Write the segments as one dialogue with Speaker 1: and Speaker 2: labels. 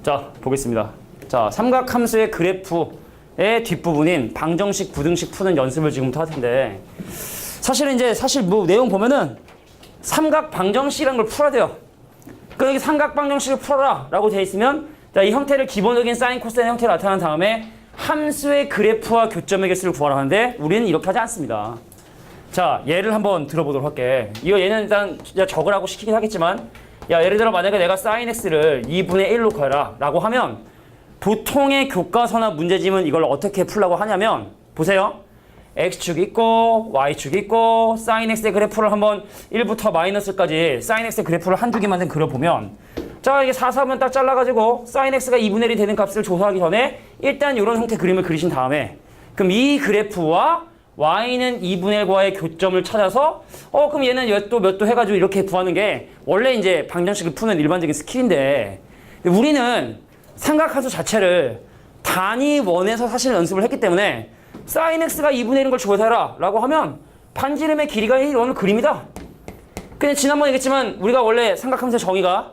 Speaker 1: 자, 보겠습니다. 자, 삼각함수의 그래프의 뒷부분인 방정식, 부등식 푸는 연습을 지금부터 할 텐데, 사실 뭐 내용 보면은 삼각 방정식이라는 걸 풀어야 돼요. 그러니까 여기 삼각 방정식을 풀어라 라고 되어 있으면, 자, 이 형태를 기본적인 사인, 코사인 형태로 나타난 다음에 함수의 그래프와 교점의 개수를 구하라 하는데, 우리는 이렇게 하지 않습니다. 자, 예를 한번 들어보도록 할게. 얘는 일단 적으라고 시키긴 하겠지만, 야, 예를 들어 만약에 내가 sin x를 2분의 1로 구해라 라고 하면, 보통의 교과서나 문제집은 이걸 어떻게 풀라고 하냐면, 보세요. x축 있고 y축 있고 sin x의 그래프를 한번 1부터 마이너스까지 sin x의 그래프를 한두 개만 그려보면, 자, 이게 4, 4면 딱 잘라가지고 sin x가 2분의 1이 되는 값을 조사하기 전에 일단 이런 형태 그림을 그리신 다음에, 그럼 이 그래프와 y는 2분의 1과의 교점을 찾아서 그럼 얘는 몇 도 해가지고 이렇게 구하는 게 원래 이제 방정식을 푸는 일반적인 스킬인데, 우리는 삼각함수 자체를 단위 원에서 사실 연습을 했기 때문에 sin x가 2분의 1인 걸 조사해라 라고 하면 반지름의 길이가 1원을 그립니다. 근데 지난번에 얘기했지만 우리가 원래 삼각함수의 정의가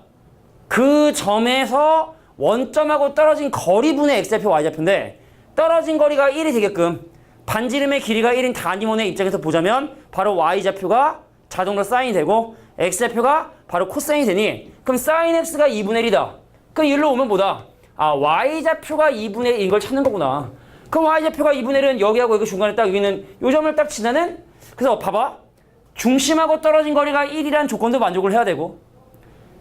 Speaker 1: 그 점에서 원점하고 떨어진 거리분의 x좌표 y좌표인데, 떨어진 거리가 1이 되게끔 반지름의 길이가 1인 단위원의 입장에서 보자면 바로 y좌표가 자동으로 사인이 되고 x좌표가 바로 코사인이 되니, 그럼 sin x가 2분의 1이다. 그럼 일로 오면 뭐다? 아, y좌표가 2분의 1인 걸 찾는 거구나. 그럼 y좌표가 2분의 1은 여기하고 여기 중간에 딱 여기는 요 점을 딱 지나는, 그래서 봐봐. 중심하고 떨어진 거리가 1이라는 조건도 만족을 해야 되고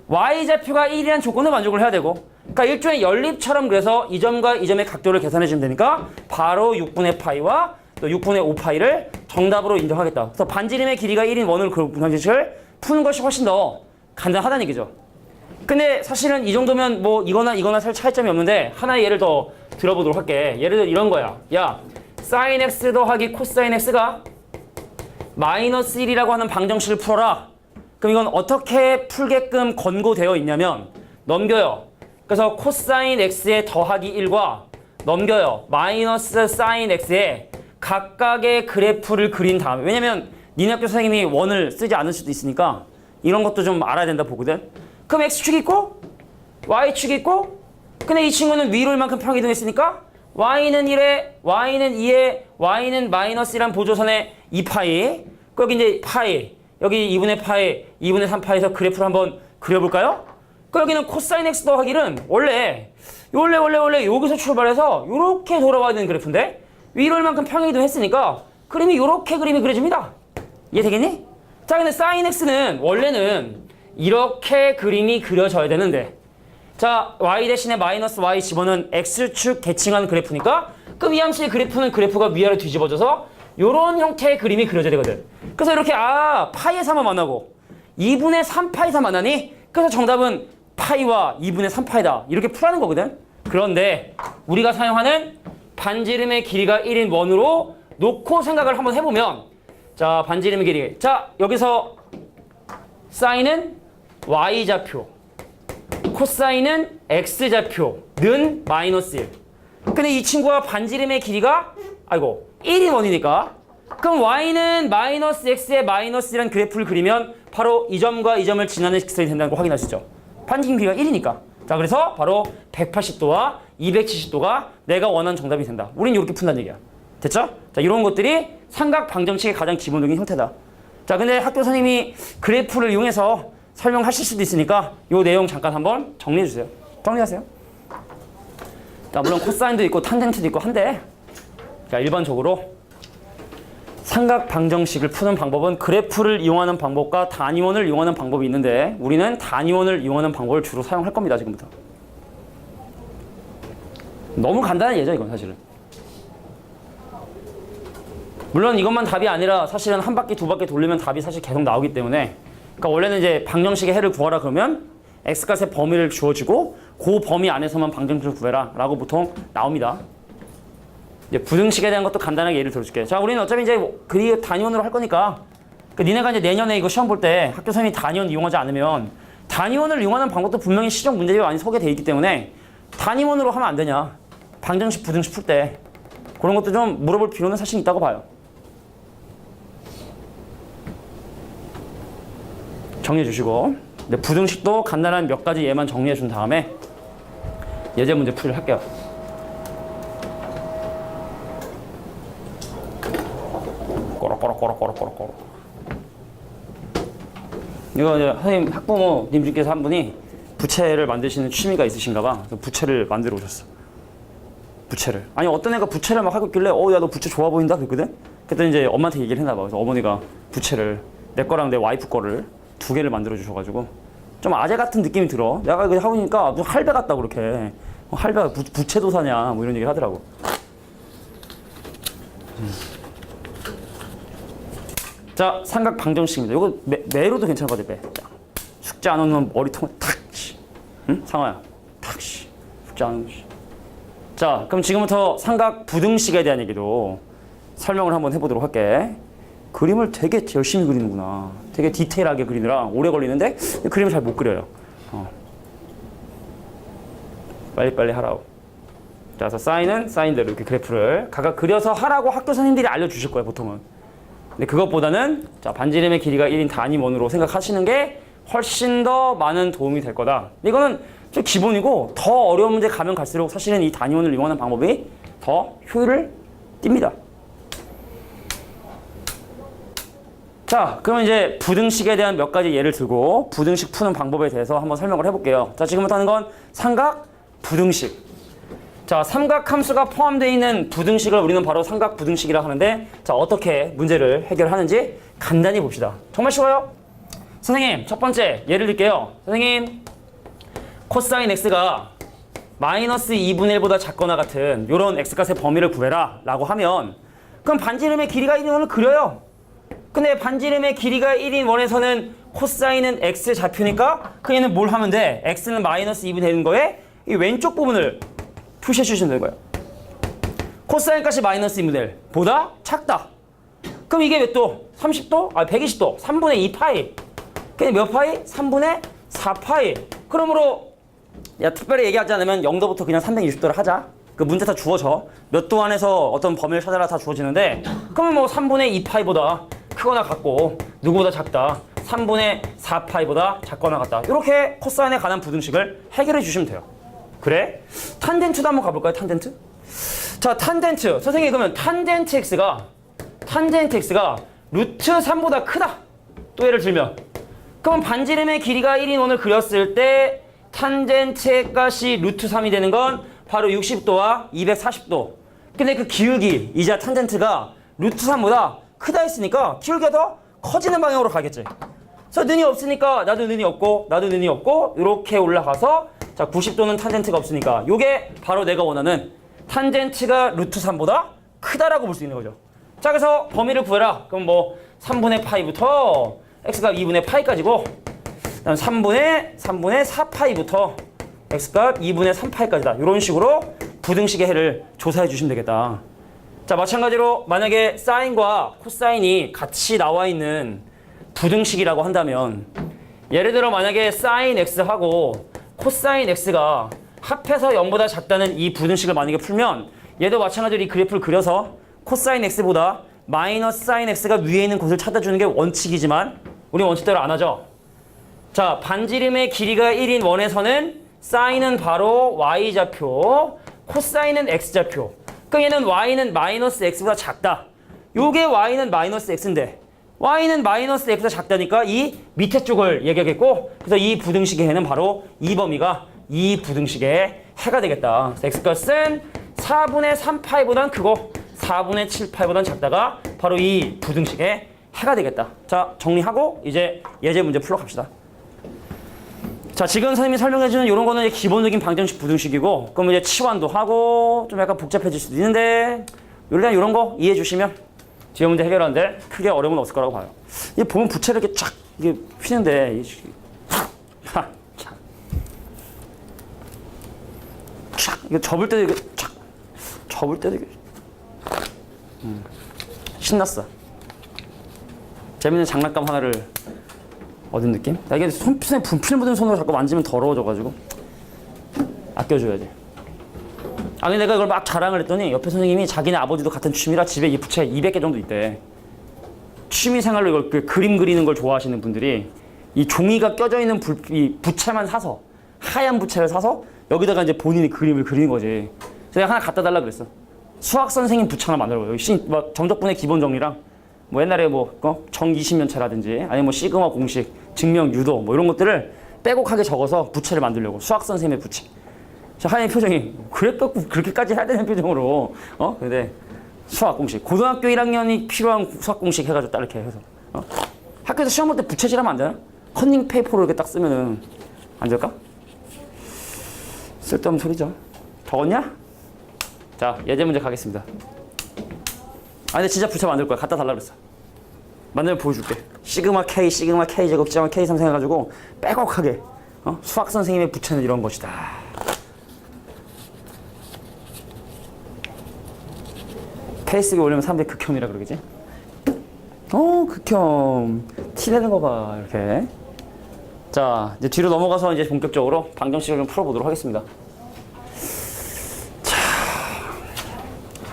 Speaker 1: y좌표가 1이라는 조건도 만족을 해야 되고, 그러니까 일종의 연립처럼, 그래서 이 점과 이 점의 각도를 계산해 주면 되니까 바로 6분의 파이와 또 6분의 5파이를 정답으로 인정하겠다. 그래서 반지름의 길이가 1인 원을 그 방정식을 푸는 것이 훨씬 더 간단하다는 얘기죠. 근데 사실은 이 정도면 뭐 이거나 살 차이점이 없는데, 하나의 예를 더 들어보도록 할게. 예를 들어 이런 거야. 야, sin x 더하기 코사인 x가 마이너스 1이라고 하는 방정식을 풀어라. 그럼 이건 어떻게 풀게끔 권고되어 있냐면, 넘겨요. 그래서 코사인 x의 더하기 1과 넘겨요. 마이너스 sin x의 각각의 그래프를 그린 다음에, 왜냐면 니네 학교 선생님이 원을 쓰지 않을 수도 있으니까 이런 것도 좀 알아야 된다 보거든. 그럼 x축이 있고 y축이 있고, 근데 이 친구는 위로 일만큼 평이동했으니까 y는 1에 y는 2에 y는 마이너스 1한 보조선에 2파이, 여기 이제 파이, 여기 2분의 파이, 2분의 3파이에서 그래프를 한번 그려볼까요? 여기는 코사인 x 더하기는 원래 여기서 출발해서 이렇게 돌아와야 되는 그래프인데, 위로 얼만큼 평행이동했으니까 그림이 이렇게 그림이 그려집니다. 이해되겠니? 자, 근데 sin x는 원래는 이렇게 그림이 그려져야 되는데, 자, y 대신에 마이너스 y 집어넣은 x축 계층한 그래프니까, 그럼 이 함수의 그래프는 그래프가 위아래로 뒤집어져서 이런 형태의 그림이 그려져야 되거든. 그래서 이렇게 파이의 3을 만나고 2분의 3파이 3 만나니, 그래서 정답은 파이와 2분의 3파이다. 이렇게 풀라는 거거든. 그런데 우리가 사용하는 반지름의 길이가 1인 원으로 놓고 생각을 한번 해보면, 자, 반지름의 길이, 자, 여기서 사인은 y좌표, 코사인은 x좌표는 마이너스 1. 근데 이 친구와 반지름의 길이가 1인 원이니까, 그럼 y는 마이너스 x의 마이너스 1이라는 그래프를 그리면 바로 이 점과 이 점을 지나는 직선이 된다는 걸 확인할 수 있죠. 반지름 길이가 1이니까. 자, 그래서 바로 180도와 270도가 내가 원하는 정답이 된다. 우린 이렇게 푼다는 얘기야. 됐죠? 자, 이런 것들이 삼각 방정식의 가장 기본적인 형태다. 자, 근데 학교 선생님이 그래프를 이용해서 설명하실 수도 있으니까 이 내용 잠깐 한번 정리해 주세요. 정리하세요. 자, 물론 코사인도 있고 탄젠트도 있고 한데, 자, 일반적으로 삼각 방정식을 푸는 방법은 그래프를 이용하는 방법과 단위원을 이용하는 방법이 있는데, 우리는 단위원을 이용하는 방법을 주로 사용할 겁니다. 지금부터. 너무 간단한 예죠, 이건 사실은. 물론 이것만 답이 아니라 사실은 한 바퀴 두 바퀴 돌리면 답이 사실 계속 나오기 때문에, 그러니까 원래는 이제 방정식의 해를 구하라 그러면 x값의 범위를 주어주고 그 범위 안에서만 방정식을 구해라 라고 보통 나옵니다. 이제 부등식에 대한 것도 간단하게 예를 들어줄게. 자, 우리는 어차피 이제 단위원으로 할 거니까, 니네가 이제 내년에 이거 시험 볼 때 학교 선생님이 단위원 이용하지 않으면 단위원을 이용하는 방법도 분명히 시정 문제집에 많이 소개되어 있기 때문에 단위원으로 하면 안 되냐. 방정식, 부등식 풀 때 그런 것도 좀 물어볼 필요는 사실 있다고 봐요. 정리해 주시고, 부등식도 간단한 몇 가지 예만 정리해 준 다음에, 예제 문제 풀이를 할게요. 꼬락꼬락꼬락꼬락꼬락. 이거 이제 선생님 학부모님 중에서 한 분이 부채를 만드시는 취미가 있으신가 봐. 그래서 부채를 만들어 오셨어. 부채를. 아니 어떤 애가 부채를 막 하고 있길래 야 너 부채 좋아 보인다 그랬거든? 그랬더니 이제 엄마한테 얘기를 했나 봐. 그래서 어머니가 부채를 내 거랑 내 와이프 거를 2개를 만들어 주셔가지고 좀 아재 같은 느낌이 들어. 내가 이거 하고 있으니까 무슨 할배 같다 그렇게. 할배가 부채도사냐 뭐 이런 얘기를 하더라고. 자, 삼각 방정식입니다. 이거 매로도 괜찮거든, 매. 숙제 안 오면 머리통에 탁, 응? 상아야, 탁, 숙제 안 오면. 자, 그럼 지금부터 삼각 부등식에 대한 얘기도 설명을 한번 해보도록 할게. 그림을 되게 열심히 그리는구나. 되게 디테일하게 그리느라 오래 걸리는데 그림을 잘 못 그려요. 빨리빨리 하라고. 자, 그래서 사인은 사인대로 이렇게 그래프를 각각 그려서 하라고 학교 선생님들이 알려주실 거예요, 보통은. 근데 그것보다는 자, 반지름의 길이가 1인 단위원으로 생각하시는 게 훨씬 더 많은 도움이 될 거다. 이거는 좀 기본이고 더 어려운 문제 가면 갈수록 사실은 이 단위원을 이용하는 방법이 더 효율을 띱니다. 자, 그럼 이제 부등식에 대한 몇 가지 예를 들고 부등식 푸는 방법에 대해서 한번 설명을 해볼게요. 자, 지금부터 하는 건 삼각 부등식. 자, 삼각 함수가 포함되어 있는 부등식을 우리는 바로 삼각 부등식이라 하는데 자, 어떻게 문제를 해결하는지 간단히 봅시다. 정말 쉬워요. 선생님, 첫 번째 예를 들게요. 선생님, 코사인 x가 마이너스 2분의 1보다 작거나 같은 이런 x값의 범위를 구해라 라고 하면 그럼 반지름의 길이가 1인 원을 그려요. 근데 반지름의 길이가 1인 원에서는 코사인은 x 좌표니까 그 얘는 뭘 하면 돼? x는 마이너스 2분의 1인 거에 이 왼쪽 부분을 표시해 주시면 되는 거예요. 코사인 값이 마이너스 2분의 1보다 작다. 그럼 이게 몇 도? 30도? 120도. 3분의 2 파이. 그게 몇 파이? 3분의 4 파이. 그러므로 특별히 얘기하지 않으면 0도부터 그냥 360도를 하자. 그 문제 다 주어져. 몇 도 안에서 어떤 범위를 찾아라 다 주어지는데 그러면 뭐 3분의 2 파이보다 크거나 같고 누구보다 작다. 3분의 4 파이보다 작거나 같다. 이렇게 코사인에 관한 부등식을 해결해 주시면 돼요. 그래? 탄젠트도 한번 가볼까요? 탄젠트? 자, 탄젠트. 선생님 그러면 탄젠트 x가 루트 3보다 크다. 또 예를 들면 그럼 반지름의 길이가 1인 원을 그렸을 때 탄젠트의 값이 루트 3이 되는 건 바로 60도와 240도. 근데 그 기울기이자 탄젠트가 루트 3보다 크다 했으니까 기울기가 더 커지는 방향으로 가겠지. 그래서 눈이 없으니까 나도 눈이 없고 나도 눈이 없고 이렇게 올라가서 자, 90도는 탄젠트가 없으니까 요게 바로 내가 원하는 탄젠트가 루트 3보다 크다라고 볼 수 있는 거죠. 자, 그래서 범위를 구해라. 그럼 뭐 3분의 파이부터 x값 2분의 파이까지고 그다음 3분의 4 파이부터 x값 2분의 3 파이까지다. 이런 식으로 부등식의 해를 조사해 주시면 되겠다. 자, 마찬가지로 만약에 사인과 코사인이 같이 나와 있는 부등식이라고 한다면 예를 들어 만약에 사인 x하고 코사인 x가 합해서 0보다 작다는 이 부등식을 만약에 풀면 얘도 마찬가지로 이 그래프를 그려서 코사인 x보다 마이너스 사인 x가 위에 있는 곳을 찾아주는 게 원칙이지만 우리 원칙대로 안 하죠. 자, 반지름의 길이가 1인 원에서는 사인은 바로 y좌표, 코사인은 x좌표. 그럼 얘는 y는 마이너스 x보다 작다. 요게 y는 마이너스 x인데 y는 마이너스 x보다 작다니까 이 밑에 쪽을 얘기하겠고 그래서 이 부등식의 해는 바로 이 범위가 이 부등식의 해가 되겠다. x값은 4분의 3파이보단 크고 4분의 7파이보단 작다가 바로 이 부등식의 해가 되겠다. 자, 정리하고 이제 예제 문제 풀러 갑시다. 자, 지금 선생님이 설명해주는 이런 거는 기본적인 방정식 부등식이고 그럼 이제 치환도 하고 좀 약간 복잡해질 수도 있는데 일단 이런 거 이해해 주시면 지금 문제 해결하는데 크게 어려움은 없을 거라고 봐요. 이 보면 부채를 이렇게 쫙 이게 휘는데 쫙 이거 접을 때도 이게 쫙 접을 때도 이게 신났어. 재밌는 장난감 하나를 얻은 느낌? 나 이게 손에 분필 묻은 손으로 자꾸 만지면 더러워져가지고 아껴줘야지. 아니 내가 이걸 막 자랑을 했더니 옆에 선생님이 자기네 아버지도 같은 취미라 집에 이 부채가 200개 정도 있대. 취미생활로 이걸 그림 그리는 걸 좋아하시는 분들이 이 종이가 껴져 있는 이 부채만 사서 하얀 부채를 사서 여기다가 이제 본인이 그림을 그리는 거지. 그래서 내가 하나 갖다 달라 그랬어. 수학 선생님 부채 하나 만들어요. 막 정적분의 기본 정리랑 뭐 옛날에 정 20년차라든지 아니면 뭐 시그마 공식, 증명 유도 뭐 이런 것들을 빼곡하게 적어서 부채를 만들려고. 수학 선생님의 부채. 하얀 표정이 그렇게까지 해야 되는 표정으로 근데 수학 공식 고등학교 1학년이 필요한 수학 공식 해가지고 딱 이렇게 해서 학교에서 시험 볼 때 부채질하면 안 되나? 컨닝 페이퍼로 이렇게 딱 쓰면은 안 될까? 쓸데없는 소리죠. 적었냐? 자, 예제 문제 가겠습니다. 근데 진짜 부채 만들 거야. 갖다 달라 그랬어. 만들면 보여줄게. 시그마 K 제곱 시그마 K 3 해가지고 빼곡하게 수학 선생님의 부채는 이런 것이다. 페이스북에 올리면 사람들이 극혐이라 그러겠지? 극혐. 티 내는 거 봐, 이렇게. 자, 이제 뒤로 넘어가서 이제 본격적으로 방정식을 좀 풀어보도록 하겠습니다. 자,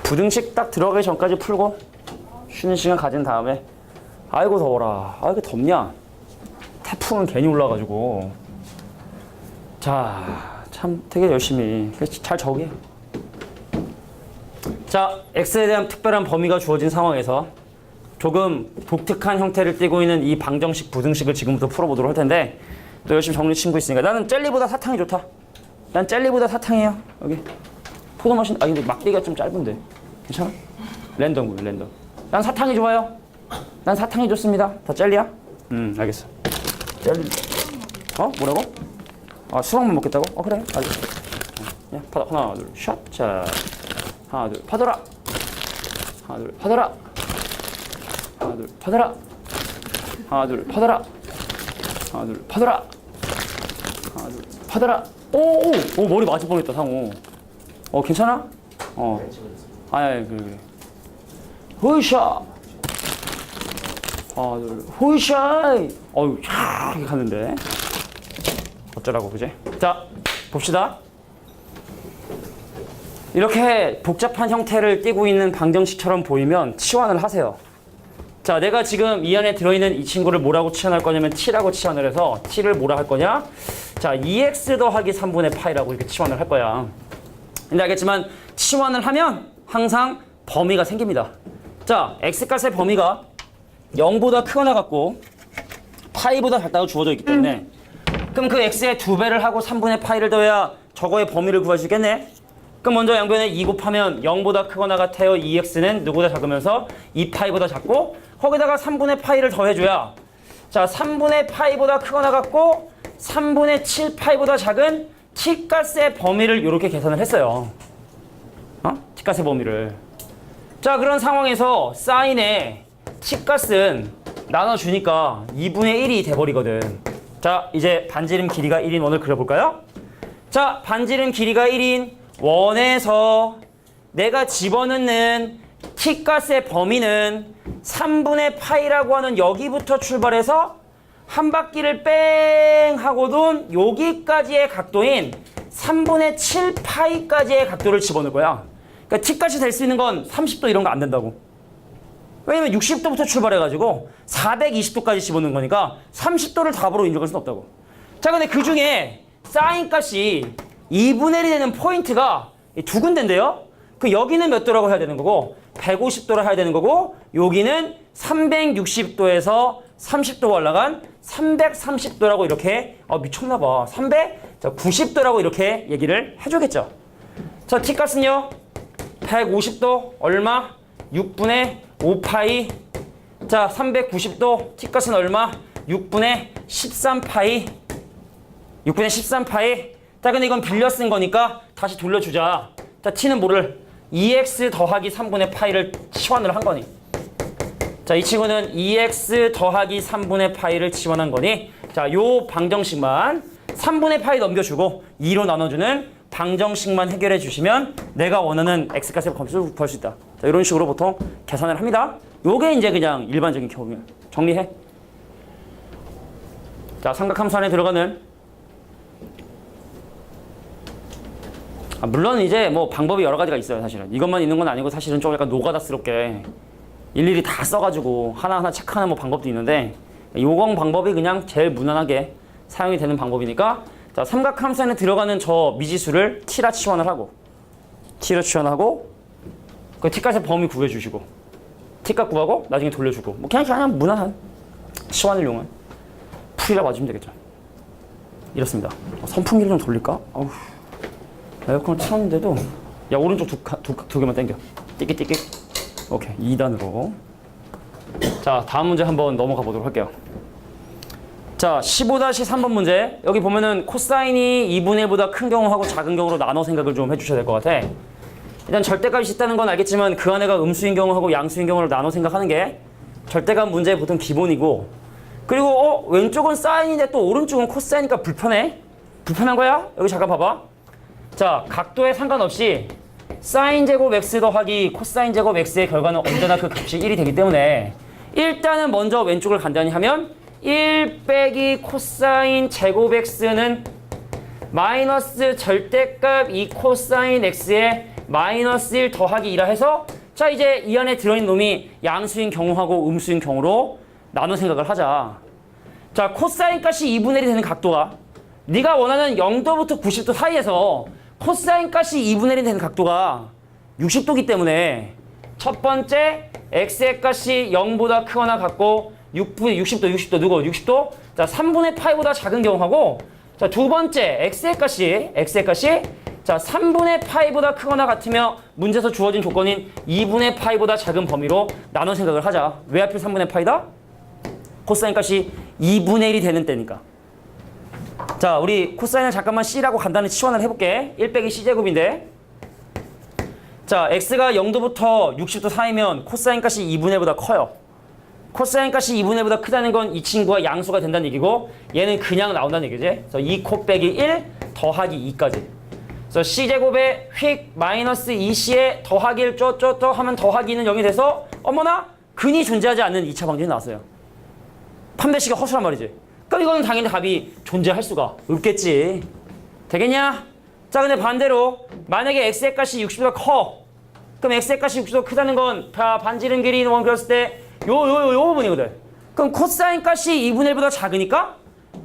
Speaker 1: 부등식 딱 들어가기 전까지 풀고 쉬는 시간 가진 다음에 아이고 더워라. 아, 이게 덥냐? 태풍은 괜히 올라가지고. 자, 참 되게 열심히 잘 적게. 자, x에 대한 특별한 범위가 주어진 상황에서 조금 독특한 형태를 띠고 있는 이 방정식, 부등식을 지금부터 풀어보도록 할 텐데 또 열심히 정리 친구 있으니까 나는 젤리보다 사탕이 좋다. 난 젤리보다 사탕이에요. 여기 포도 마신. 근데 막대기가 좀 짧은데 괜찮아? 랜덤. 난 사탕이 좋아요. 난 사탕이 좋습니다. 다 젤리야? 알겠어. 젤리. 뭐라고? 수박만 먹겠다고? 그래. 알겠어. 야, 하나, 둘, 샷. 자. 하나, 둘, 파더라. 하나, 둘, 파더라. 하나, 둘, 파더라. 하나, 둘, 파더라. 하나, 둘, 파더라. 하나, 둘, 파더라. 오, 머리 맞을 뻔했다, 상호. 괜찮아? 그래. 호이샤. 하나, 둘, 호이샤. 이렇게 갔는데. 어쩌라고, 그지? 자, 봅시다. 이렇게 복잡한 형태를 띠고 있는 방정식처럼 보이면 치환을 하세요. 자, 내가 지금 이 안에 들어있는 이 친구를 뭐라고 치환할 거냐면 t라고 치환을 해서 t를 뭐라 할 거냐? 자, 2x 더하기 3분의 파이라고 이렇게 치환을 할 거야. 근데 알겠지만 치환을 하면 항상 범위가 생깁니다. 자, x값의 범위가 0보다 크거나 같고 파이보다 작다고 주어져 있기 때문에 그럼 그 x의 2배를 하고 3분의 파이를 더해야 저거의 범위를 구할 수 있겠네? 그럼 먼저 양변에 2 곱하면 0보다 크거나 같아요. 2x는 누구보다 작으면서 2파이보다 작고 거기다가 3분의 파이를 더해줘야 자 3분의 파이보다 크거나 같고 3분의 7파이보다 작은 t값의 범위를 이렇게 계산을 했어요. t값의 범위를. 자, 그런 상황에서 사인의 t값은 나눠주니까 2분의 1이 돼버리거든. 자, 이제 반지름 길이가 1인 원을 그려볼까요? 자, 반지름 길이가 1인 원에서 내가 집어넣는 t값의 범위는 3분의 파이라고 하는 여기부터 출발해서 한 바퀴를 뺑 하고도 여기까지의 각도인 3분의 7파이까지의 각도를 집어넣을 거야. 그러니까 t값이 될 수 있는 건 30도 이런 거 안 된다고. 왜냐면 60도부터 출발해가지고 420도까지 집어넣는 거니까 30도를 답으로 인정할 수는 없다고. 자, 근데 그 중에 사인 값이 2분의 1이 되는 포인트가 두 군데인데요. 그 여기는 몇 도라고 해야 되는 거고 150도라 해야 되는 거고 여기는 360도에서 30도가 올라간 330도라고 이렇게 미쳤나 봐. 390도라고 이렇게 얘기를 해주겠죠. 자, t값은요. 150도 얼마? 6분의 5파이. 자, 390도 t값은 얼마? 6분의 13파이. 6분의 13파이. 자, 근데 이건 빌려 쓴 거니까 다시 돌려주자. 자, t는 뭐를? 2x 더하기 3분의 파이를 치환을 한 거니. 자, 이 친구는 2x 더하기 3분의 파이를 치환한 거니. 자, 요 방정식만 3분의 파이 넘겨주고 2로 나눠주는 방정식만 해결해 주시면 내가 원하는 x값의 값을 구할 수 있다. 자, 이런 식으로 보통 계산을 합니다. 요게 이제 그냥 일반적인 경우면 정리해. 자, 삼각함수 안에 들어가는 물론 이제 뭐 방법이 여러 가지가 있어요. 사실은 이것만 있는 건 아니고 사실은 좀 약간 노가다스럽게 일일이 다 써가지고 하나하나 체크하는 뭐 방법도 있는데 요건 방법이 그냥 제일 무난하게 사용이 되는 방법이니까 자, 삼각함수 안에 들어가는 저 미지수를 t라 치환을 하고 t로 치환하고 그 t값의 범위 구해주시고 t값 구하고 나중에 돌려주고 뭐 그냥 무난한 치환을 이용한 풀이라 봐주면 되겠죠. 이렇습니다. 선풍기를 좀 돌릴까? 어우, 에어컨을 틀었는데도 야 오른쪽 두 개만 당겨 띠끼띠끼. 오케이 2단으로. 자 다음 문제 한번 넘어가 보도록 할게요. 자 15-3번 문제. 여기 보면은 코사인이 2분의 1보다 큰 경우하고 작은 경우로 나눠 생각을 좀 해주셔야 될 것 같아. 일단 절대값이 있다는 건 알겠지만 그 안에가 음수인 경우하고 양수인 경우를 나눠 생각하는 게 절대값 문제의 보통 기본이고, 그리고 왼쪽은 사인인데 또 오른쪽은 코사인이니까 불편해? 불편한 거야? 여기 잠깐 봐봐. 자 각도에 상관없이 사인 제곱 x 더하기 코사인 제곱 x의 결과는 언제나 그 값이 1이 되기 때문에 일단은 먼저 왼쪽을 간단히 하면 1 빼기 코사인 제곱 x는 마이너스 절대값 2 코사인 x에 마이너스 1 더하기 2라 해서 자 이제 이 안에 들어있는 놈이 양수인 경우하고 음수인 경우로 나눠 생각을 하자. 자 코사인 값이 2분의 1이 되는 각도가 네가 원하는 0도부터 90도 사이에서 코사인 값이 2분의 1이 되는 각도가 60도기 때문에 첫 번째 x의 값이 0보다 크거나 같고 60도 누구? 60도? 자 3분의 파이보다 작은 경우하고 자 두 번째 x의 값이 자 3분의 파이보다 크거나 같으며 문제에서 주어진 조건인 2분의 파이보다 작은 범위로 나눠 생각을 하자. 왜 하필 3분의 파이다? 코사인 값이 2분의 1이 되는 때니까. 자 우리 코사인을 잠깐만 c라고 간단히 치환을 해볼게. 1 빼기 c제곱인데 자 x가 0도부터 60도 사이면 코사인 값이 2분의 1보다 커요. 코사인 값이 2분의 1보다 크다는 건 이 친구가 양수가 된다는 얘기고 얘는 그냥 나온다는 얘기지. 그래서 2코 빼기 1 더하기 2까지. 그래서 c제곱에 휙 마이너스 2c에 더하기 1 쪼쪼쪼 하면 더하기 2는 0이 돼서 어머나 근이 존재하지 않는 2차 방정이 나왔어요. 판별식이 허술한 말이지. 그럼 이거는 당연히 답이 존재할 수가 없겠지. 되겠냐? 자 근데 반대로 만약에 x의 값이 60보다 커. 그럼 x의 값이 60보다 크다는 건 반지름 길이 원 그렸을 때 요 부분이거든. 그럼 코사인 값이 2분의 1보다 작으니까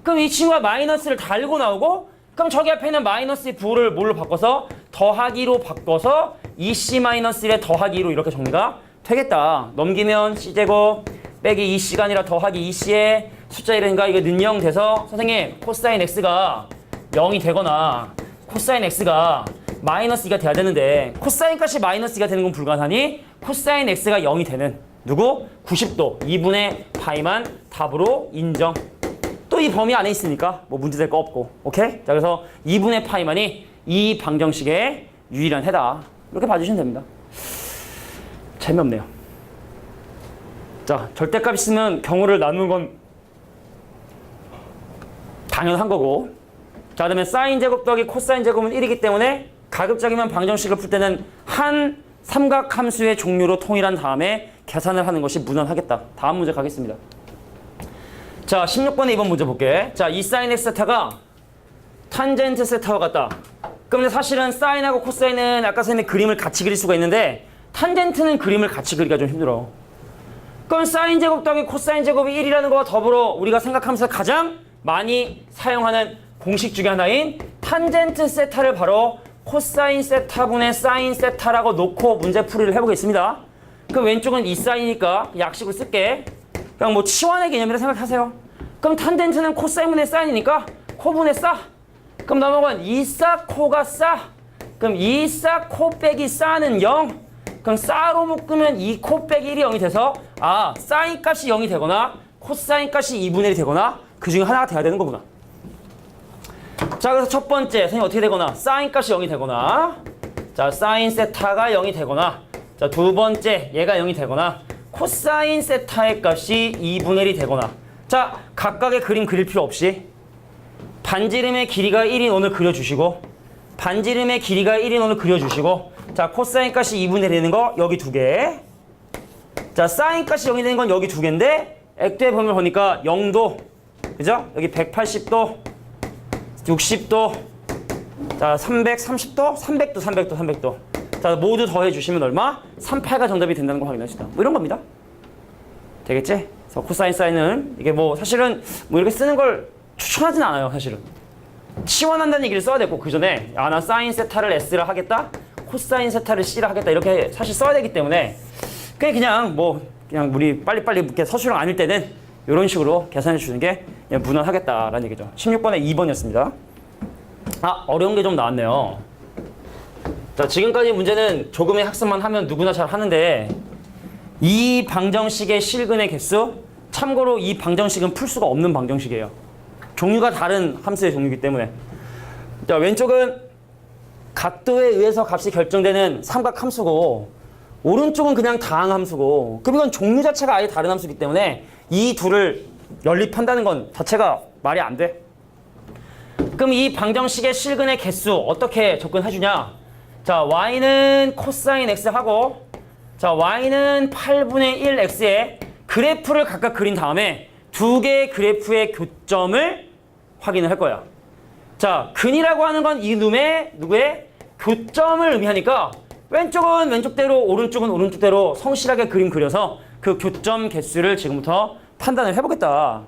Speaker 1: 그럼 이 친구가 마이너스를 달고 나오고 그럼 저기 앞에 있는 마이너스의 부호를 뭘로 바꿔서 더하기로 바꿔서 2c-1에 더하기로 이렇게 정리가 되겠다. 넘기면 c제곱 빼기 2c가 아니라 더하기 2c에 숫자 1이니까 이게 는영 돼서 선생님 코사인 x가 0이 되거나 코사인 x가 마이너스 2가 돼야 되는데 코사인 값이 마이너스 2가 되는 건 불가능하니 코사인 x가 0이 되는 누구? 90도 2분의 파이만 답으로 인정. 또 이 범위 안에 있으니까 뭐 문제될 거 없고. 오케이? 자 그래서 2분의 파이만이 이 방정식의 유일한 해다. 이렇게 봐주시면 됩니다. 재미없네요. 자 절대값 있으면 경우를 나누는 건 당연한 거고, 자 그다음에 사인 제곱 더하기 코사인 제곱은 1이기 때문에 가급적이면 방정식을 풀 때는 한 삼각함수의 종류로 통일한 다음에 계산을 하는 것이 무난하겠다. 다음 문제 가겠습니다. 자 16번에 2번 문제 볼게. 자 이 사인 x 세타가 탄젠트 세타와 같다. 그럼 사실은 사인하고 코사인은 아까 선생님이 그림을 같이 그릴 수가 있는데 탄젠트는 그림을 같이 그리기가 좀 힘들어. 그럼 사인 제곱 더하기 코사인 제곱이 1이라는 거와 더불어 우리가 생각하면서 가장 많이 사용하는 공식 중에 하나인 탄젠트 세타를 바로 코사인 세타분의 사인 세타라고 놓고 문제 풀이를 해보겠습니다. 그럼 왼쪽은 이 사인이니까 약식을 쓸게. 그냥 뭐 치환의 개념이라 생각하세요. 그럼 탄젠트는 코사인분의 사인이니까 코분의 싸. 그럼 넘어간 2싸 코가 싸. 그럼 2싸 코 빼기 싸는 0. 그럼 싸로 묶으면 2코 빼기 1이 0이 돼서 사인 값이 0이 되거나 코사인 값이 2분의 1이 되거나 그 중에 하나가 돼야 되는 거구나. 자 그래서 첫 번째 선생님 어떻게 되거나 사인 값이 0이 되거나 자 사인 세타가 0이 되거나 자 두 번째 얘가 0이 되거나 코사인 세타의 값이 2분의 1이 되거나 자 각각의 그림 그릴 필요 없이 반지름의 길이가 1인 원을 그려주시고 반지름의 길이가 1인 원을 그려주시고 자 코사인 값이 2분의 1이 되는 거 여기 두 개. 자 사인 값이 0이 되는 건 여기 두 개인데 액도의 범위를 보니까 0도 그죠? 여기 180도 60도 자 330도 300도 자 모두 더해 주시면 얼마? 38가 정답이 된다는 거 확인하시다. 뭐 이런 겁니다. 되겠지? 그래서 코사인 사인은 이게 뭐 사실은 뭐 이렇게 쓰는 걸 추천하진 않아요. 사실은 치환한다는 얘기를 써야 되고 그 전에 나 사인 세타를 S를 하겠다, 코사인 세타를 C를 하겠다 이렇게 사실 써야 되기 때문에 그냥 우리 빨리빨리 이렇게 서술형 아닐 때는 이런 식으로 계산해 주는 게 무난하겠다라는 얘기죠. 16번에 2번이었습니다. 어려운 게 좀 나왔네요. 자, 지금까지 문제는 조금의 학습만 하면 누구나 잘 하는데 이 방정식의 실근의 개수, 참고로 이 방정식은 풀 수가 없는 방정식이에요. 종류가 다른 함수의 종류이기 때문에. 자, 왼쪽은 각도에 의해서 값이 결정되는 삼각 함수고 오른쪽은 그냥 다항 함수고, 그럼 이건 종류 자체가 아예 다른 함수이기 때문에 이 둘을 연립한다는 건 자체가 말이 안 돼. 그럼 이 방정식의 실근의 개수 어떻게 접근해주냐? 자, y는 코사인 x 하고, 자, y는 8분의 1 x에 그래프를 각각 그린 다음에 두 개의 그래프의 교점을 확인을 할 거야. 자, 근이라고 하는 건 이 누구의 교점을 의미하니까 왼쪽은 왼쪽대로, 오른쪽은 오른쪽대로 성실하게 그림 그려서 그 교점 개수를 지금부터 판단을 해보겠다.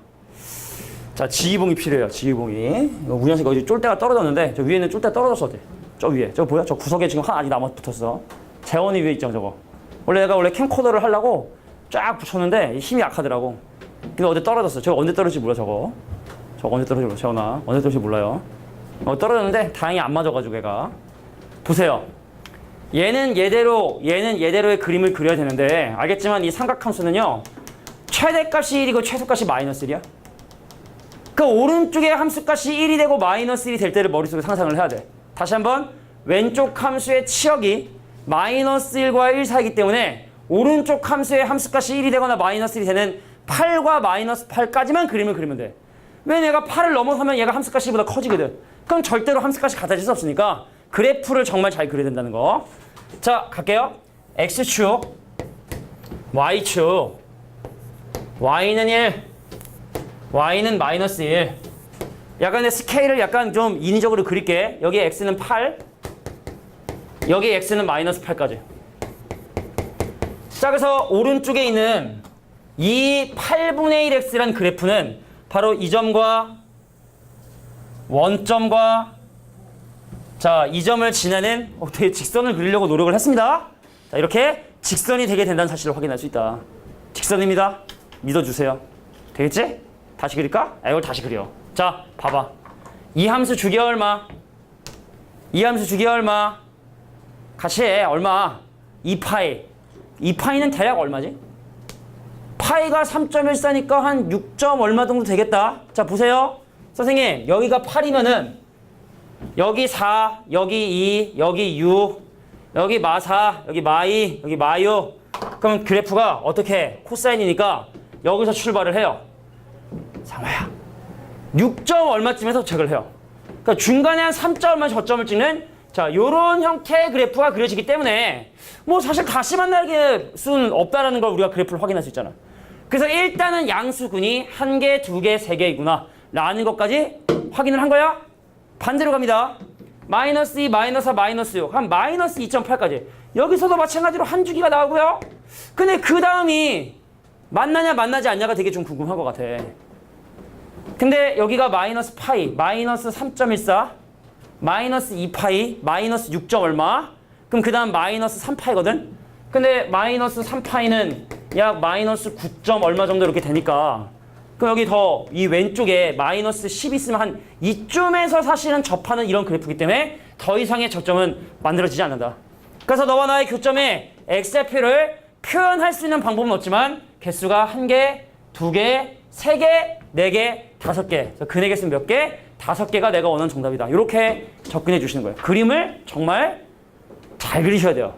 Speaker 1: 자, 지휘봉이 필요해요. 지휘봉이. 우현 씨가 어디 쫄대가 떨어졌는데 저 위에는 쫄대 떨어졌어. 저 위에. 저거 보여? 저 구석에 지금 하나 아직 남아 붙었어. 재원이 위에 있죠, 저거. 내가 캠코더를 하려고 쫙 붙였는데 힘이 약하더라고. 근데 어디 떨어졌어. 저거 언제 떨어질지 몰라, 저거. 저거 언제 떨어질지 몰라, 재원아. 언제 떨어질지 몰라요. 떨어졌는데 다행히 안 맞아가지고 얘가. 보세요. 얘는 얘대로의 그림을 그려야 되는데 알겠지만 이 삼각함수는요. 최대값이 1이고 최소값이 마이너스 1이야. 그 오른쪽에 함수값이 1이 되고 마이너스 1이 될 때를 머릿속에 상상을 해야 돼. 다시 한번 왼쪽 함수의 치역이 마이너스 1과 1 사이이기 때문에 오른쪽 함수의 함수값이 1이 되거나 마이너스 1이 되는 8과 마이너스 8까지만 그림을 그리면 돼. 왜 내가 8을 넘어서면 얘가 함수값이 1보다 커지거든. 그럼 절대로 함수값이 같아질 수 없으니까 그래프를 정말 잘 그려야 된다는 거. 자, 갈게요. X축, Y축. Y는 1, Y는 마이너스 1. 약간 내 스케일을 약간 좀 인위적으로 그릴게. 여기 X는 8, 여기 X는 마이너스 8까지. 자, 그래서 오른쪽에 있는 이 8분의 1X란 그래프는 바로 이 점과 원점과 자, 이 점을 지나는 어떻게 직선을 그리려고 노력을 했습니다. 자, 이렇게 직선이 되게 된다는 사실을 확인할 수 있다. 직선입니다. 믿어주세요. 되겠지? 다시 그릴까? 이걸 다시 그려. 자, 봐봐. 이 함수 주기가 얼마? 이 함수 주기가 얼마? 같이 해. 얼마? 2파이. 2파이는 대략 얼마지? 파이가 3.14니까 한 6점 얼마 정도 되겠다. 자, 보세요. 선생님, 여기가 8이면은 여기 4, 여기 2, 여기 6, 여기 마4, 여기 마2, 여기 마6. 그럼 그래프가 어떻게 코사인이니까 여기서 출발을 해요. 상호야. 6점 얼마쯤에서 도착을 해요. 그러니까 중간에 한 3점 얼마 저점을 찍는 자, 요런 형태의 그래프가 그려지기 때문에 뭐 사실 다시 만날 수는 없다라는 걸 우리가 그래프를 확인할 수 있잖아. 그래서 일단은 양수근이 1개, 2개, 3개이구나 라는 것까지 확인을 한 거야. 반대로 갑니다. 마이너스 2, 마이너스 4, 마이너스 6, 한 마이너스 2.8까지. 여기서도 마찬가지로 한 주기가 나오고요. 근데 그 다음이 만나냐 만나지 않냐가 되게 좀 궁금한 것 같아. 근데 여기가 마이너스 파이, 마이너스 3.14, 마이너스 2파이, 마이너스 6. 얼마? 그럼 그 다음 마이너스 3파이거든? 근데 마이너스 3파이는 약 마이너스 9. 얼마 정도 이렇게 되니까 그럼 여기 더 이 왼쪽에 마이너스 10 있으면 한 이쯤에서 사실은 접하는 이런 그래프이기 때문에 더 이상의 저점은 만들어지지 않는다. 그래서 너와 나의 교점에 x좌표를 표현할 수 있는 방법은 없지만 개수가 1개, 2개, 3개, 4개, 5개. 근의 개수는 몇 개? 5개가 내가 원하는 정답이다. 이렇게 접근해 주시는 거예요. 그림을 정말 잘 그리셔야 돼요.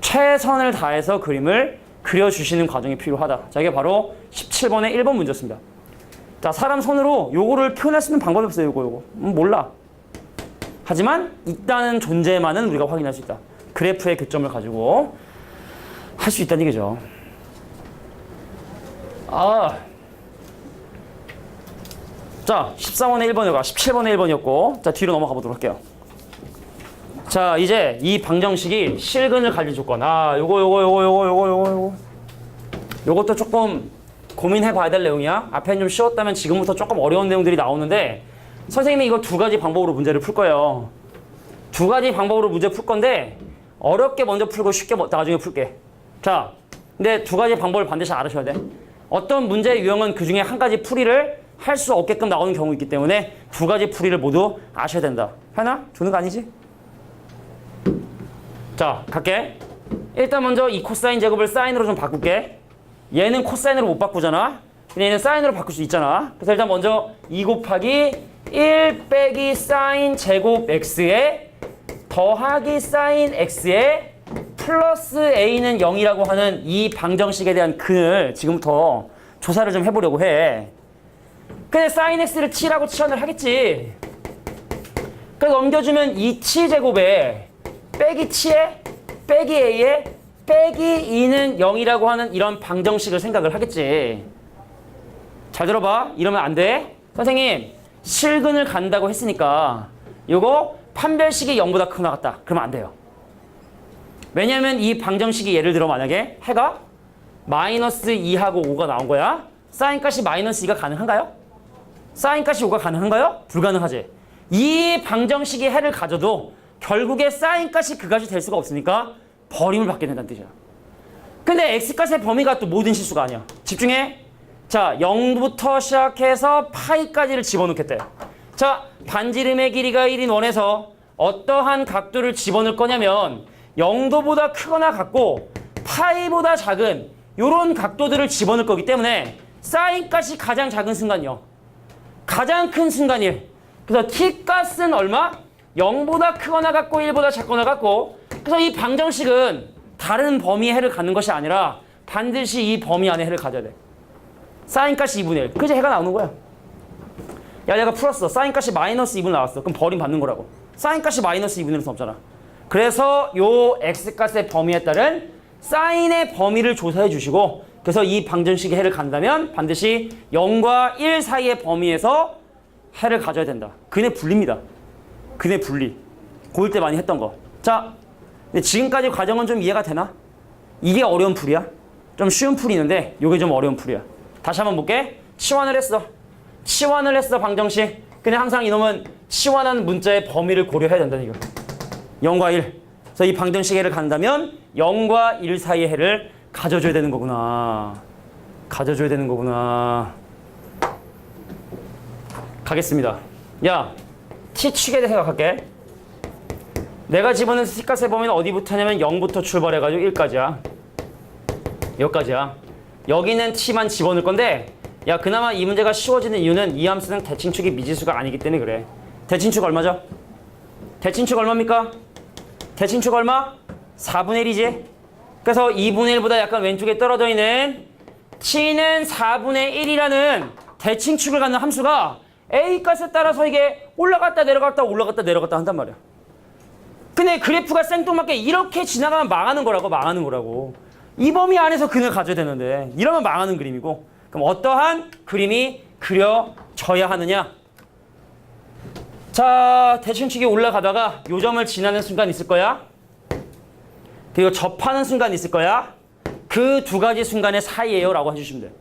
Speaker 1: 최선을 다해서 그림을 그려주시는 과정이 필요하다. 자, 이게 바로 17번의 1번 문제였습니다. 자, 사람 손으로 요거를 표현할 수 있는 방법이 없어요. 요거. 몰라. 하지만 있다는 존재만은 우리가 확인할 수 있다. 그래프의 교점을 가지고 할 수 있다는 얘기죠. 자, 14번의 1번이었고 17번의 1번이었고 자, 뒤로 넘어가 보도록 할게요. 자, 이제 이 방정식이 실근을 가진 조건. 요것도 조금 고민해 봐야 될 내용이야. 앞에는 좀 쉬웠다면 지금부터 조금 어려운 내용들이 나오는데 선생님이 이거 두 가지 방법으로 문제를 풀 거예요. 두 가지 방법으로 문제 풀 건데 어렵게 먼저 풀고 쉽게 나중에 풀게. 자, 근데 두 가지 방법을 반드시 알으셔야 돼. 어떤 문제의 유형은 그 중에 한 가지 풀이를 할 수 없게끔 나오는 경우 있기 때문에 두 가지 풀이를 모두 아셔야 된다. 하나? 주는 거 아니지? 자, 갈게. 일단 먼저 이 코사인 제곱을 사인으로 좀 바꿀게. 얘는 코사인으로 못 바꾸잖아. 근데 얘는 사인으로 바꿀 수 있잖아. 그래서 일단 먼저 2 곱하기 1 빼기 사인 제곱 x에 더하기 사인 x에 플러스 a는 0이라고 하는 이 방정식에 대한 근을 지금부터 조사를 좀 해보려고 해. 근데 사인 x를 t라고 치환을 하겠지. 그래서 넘겨주면 이 t 제곱에 빼기 t에 빼기 a에 빼기 2는 0이라고 하는 이런 방정식을 생각을 하겠지. 잘 들어봐. 이러면 안 돼. 선생님, 실근을 간다고 했으니까 요거 판별식이 0보다 크거나 같다. 그러면 안 돼요. 왜냐면 이 방정식이 예를 들어 만약에 해가 마이너스 2하고 5가 나온 거야. 사인값이 마이너스 2가 가능한가요? 사인값이 5가 가능한가요? 불가능하지. 이 방정식이 해를 가져도 결국에 사인값이 그 값이 될 수가 없으니까 버림을 받게 된다는 뜻이야. 근데 x값의 범위가 또 모든 실수가 아니야. 집중해. 자, 0부터 시작해서 파이까지를 집어넣겠대. 자, 반지름의 길이가 1인 원에서 어떠한 각도를 집어넣을 거냐면 0도보다 크거나 같고 파이보다 작은 이런 각도들을 집어넣을 거기 때문에 사인값이 가장 작은 순간이요. 가장 큰 순간 1. 그래서 t값은 얼마? 0보다 크거나 같고 1보다 작거나 같고. 그래서 이 방정식은 다른 범위의 해를 갖는 것이 아니라 반드시 이 범위 안에 해를 가져야 돼. 사인값이 2분의 1. 그지 해가 나오는 거야. 야, 내가 풀었어. 사인값이 마이너스 2분 나왔어. 그럼 버림 받는 거라고. 사인값이 마이너스 2분의 1은 없잖아. 그래서 요 x값의 범위에 따른 사인의 범위를 조사해 주시고, 그래서 이 방정식의 해를 간다면 반드시 0과 1 사이의 범위에서 해를 가져야 된다. 근의 분리입니다. 근의 분리. 고1 때 많이 했던 거. 자, 근데 지금까지 과정은 좀 이해가 되나? 이게 어려운 풀이야. 좀 쉬운 풀이 있는데 이게 좀 어려운 풀이야. 다시 한번 볼게. 치환을 했어. 치환을 했어, 방정식. 근데 항상 이놈은 치환한 문자의 범위를 고려해야 된다는 이거. 0과 1. 그래서 이 방정식의 해를 간다면 0과 1 사이의 해를 가져줘야 되는 거구나. 가져줘야 되는 거구나. 가겠습니다. 야, t축에 대해 생각할게. 내가 집어넣은 t값의 범위는 어디부터 하냐면 0부터 출발해가지고 1까지야. 여기까지야. 여기는 t만 집어넣을 건데, 야, 그나마 이 문제가 쉬워지는 이유는 이 함수는 대칭축이 미지수가 아니기 때문에 그래. 대칭축 얼마죠? 대칭축 얼마입니까? 대칭축 얼마? 4분의 1이지? 그래서 2분의 1보다 약간 왼쪽에 떨어져 있는 t는 4분의 1이라는 대칭축을 갖는 함수가 a값에 따라서 이게 올라갔다 내려갔다 올라갔다 내려갔다 한단 말이야. 근데 그래프가 생뚱맞게 이렇게 지나가면 망하는 거라고. 이 범위 안에서 근을 가져야 되는데 이러면 망하는 그림이고, 그럼 어떠한 그림이 그려져야 하느냐? 자, 대칭축이 올라가다가 요 점을 지나는 순간 있을 거야. 그리고 접하는 순간 있을 거야. 그 두 가지 순간의 사이예요 라고 해주시면 돼요.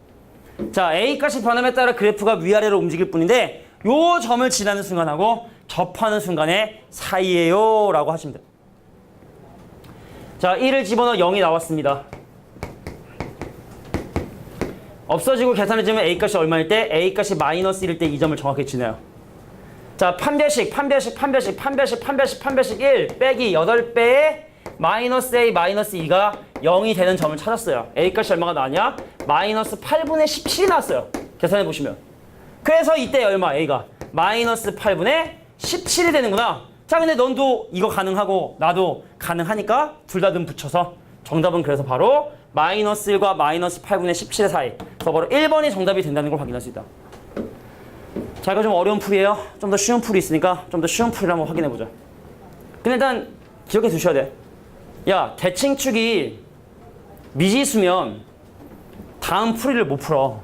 Speaker 1: 자, A값이 변함에 따라 그래프가 위아래로 움직일 뿐인데 요 점을 지나는 순간하고 접하는 순간의 사이예요 라고 하시면 돼요. 자, 1을 집어넣어 0이 나왔습니다. 없어지고 계산해주면 A값이 얼마일 때? A값이 마이너스 1일 때 이 점을 정확히 지나요. 자, 판별식 1 빼기 8배의 마이너스 A 마이너스 2가 0이 되는 점을 찾았어요. A값이 얼마가 나왔냐? 마이너스 8분의 17이 나왔어요. 계산해보시면. 그래서 이때 얼마? A가 마이너스 8분의 17이 되는구나. 자, 근데 넌도 이거 가능하고 나도 가능하니까 둘 다 등 붙여서 정답은 그래서 바로 마이너스 1과 마이너스 8분의 17의 사이. 그래서 바로 1번이 정답이 된다는 걸 확인할 수 있다. 자, 이거 좀 어려운 풀이에요. 좀 더 쉬운 풀이 있으니까 좀 더 쉬운 풀이를 한번 확인해보자. 근데 일단 기억해 두셔야 돼. 야, 대칭축이 미지수면 다음 풀이를 못 풀어.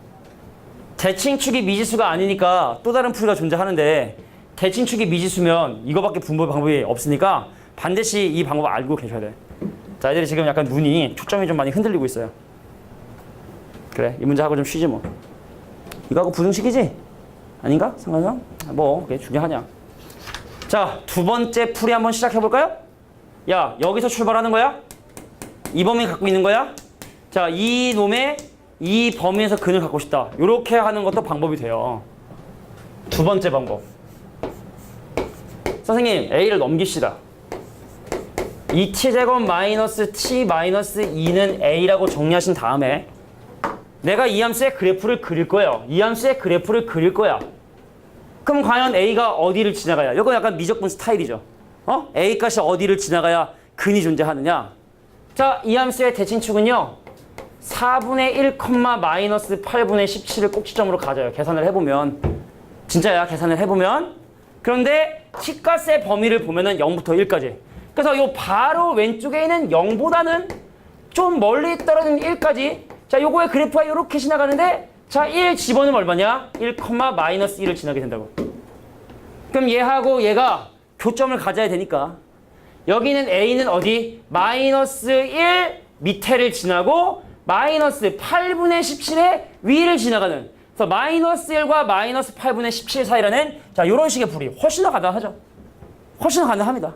Speaker 1: 대칭축이 미지수가 아니니까 또 다른 풀이가 존재하는데, 대칭축이 미지수면 이거밖에 분법 방법이 없으니까 반드시 이 방법 알고 계셔야 돼. 자, 애들이 지금 약간 눈이 초점이 좀 많이 흔들리고 있어요. 그래, 이 문제 하고 좀 쉬지 뭐. 이거 하고 부등식이지? 아닌가? 상관상? 뭐 그게 중요하냐. 자, 두 번째 풀이 한번 시작해 볼까요? 야, 여기서 출발하는 거야? 이 범위 갖고 있는 거야? 자, 이 놈의 이 범위에서 근을 갖고 싶다. 이렇게 하는 것도 방법이 돼요. 두 번째 방법. 선생님, A를 넘깁시다. 2t제곱 마이너스 t 마이너스 2는 A라고 정리하신 다음에 내가 이 함수의 그래프를 그릴 거예요. 이 함수의 그래프를 그릴 거야. 그럼 과연 A가 어디를 지나가야? 이건 약간 미적분 스타일이죠. A 값이 어디를 지나가야 근이 존재하느냐? 자, 이 함수의 대칭축은요. 4분의 1, 마이너스 8분의 17을 꼭지점으로 가져요. 계산을 해보면. 진짜야, 계산을 해보면. 그런데 t값의 범위를 보면은 0부터 1까지. 그래서 요 바로 왼쪽에 있는 0보다는 좀 멀리 떨어진 1까지. 자, 요거의 그래프가 이렇게 지나가는데 자, 1 집어넣으면 얼마냐? 1, 마이너스 1을 지나게 된다고. 그럼 얘하고 얘가 교점을 가져야 되니까 여기는 A는 어디? 마이너스 1 밑에를 지나고 마이너스 8분의 17의 위를 지나가는, 그래서 마이너스 1과 마이너스 8분의 17 사이라는 자, 요런 식의 풀이 훨씬 더 가능하죠. 훨씬 더 가능합니다.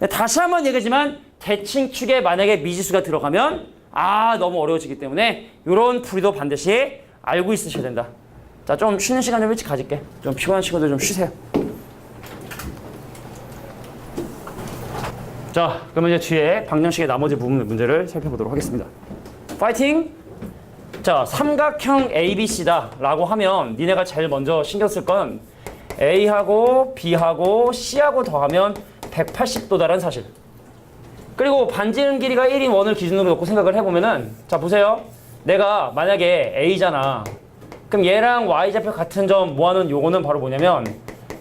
Speaker 1: 다시 한번 얘기하지만 대칭축에 만약에 미지수가 들어가면 너무 어려워지기 때문에 요런 풀이도 반드시 알고 있으셔야 된다. 자, 좀 쉬는 시간 좀 일찍 가질게. 좀 피곤한 친구들 좀 쉬세요. 자, 그러면 이제 뒤에 방정식의 나머지 부분 문제를 살펴보도록 하겠습니다. 파이팅! 자, 삼각형 ABC다 라고 하면 니네가 제일 먼저 신경 쓸 건 A하고 B하고 C하고 더하면 180도다라는 사실. 그리고 반지름 길이가 1인 원을 기준으로 놓고 생각을 해보면은 자, 보세요. 내가 만약에 A잖아. 그럼 얘랑 Y좌표 같은 점 모아놓은 요거는 바로 뭐냐면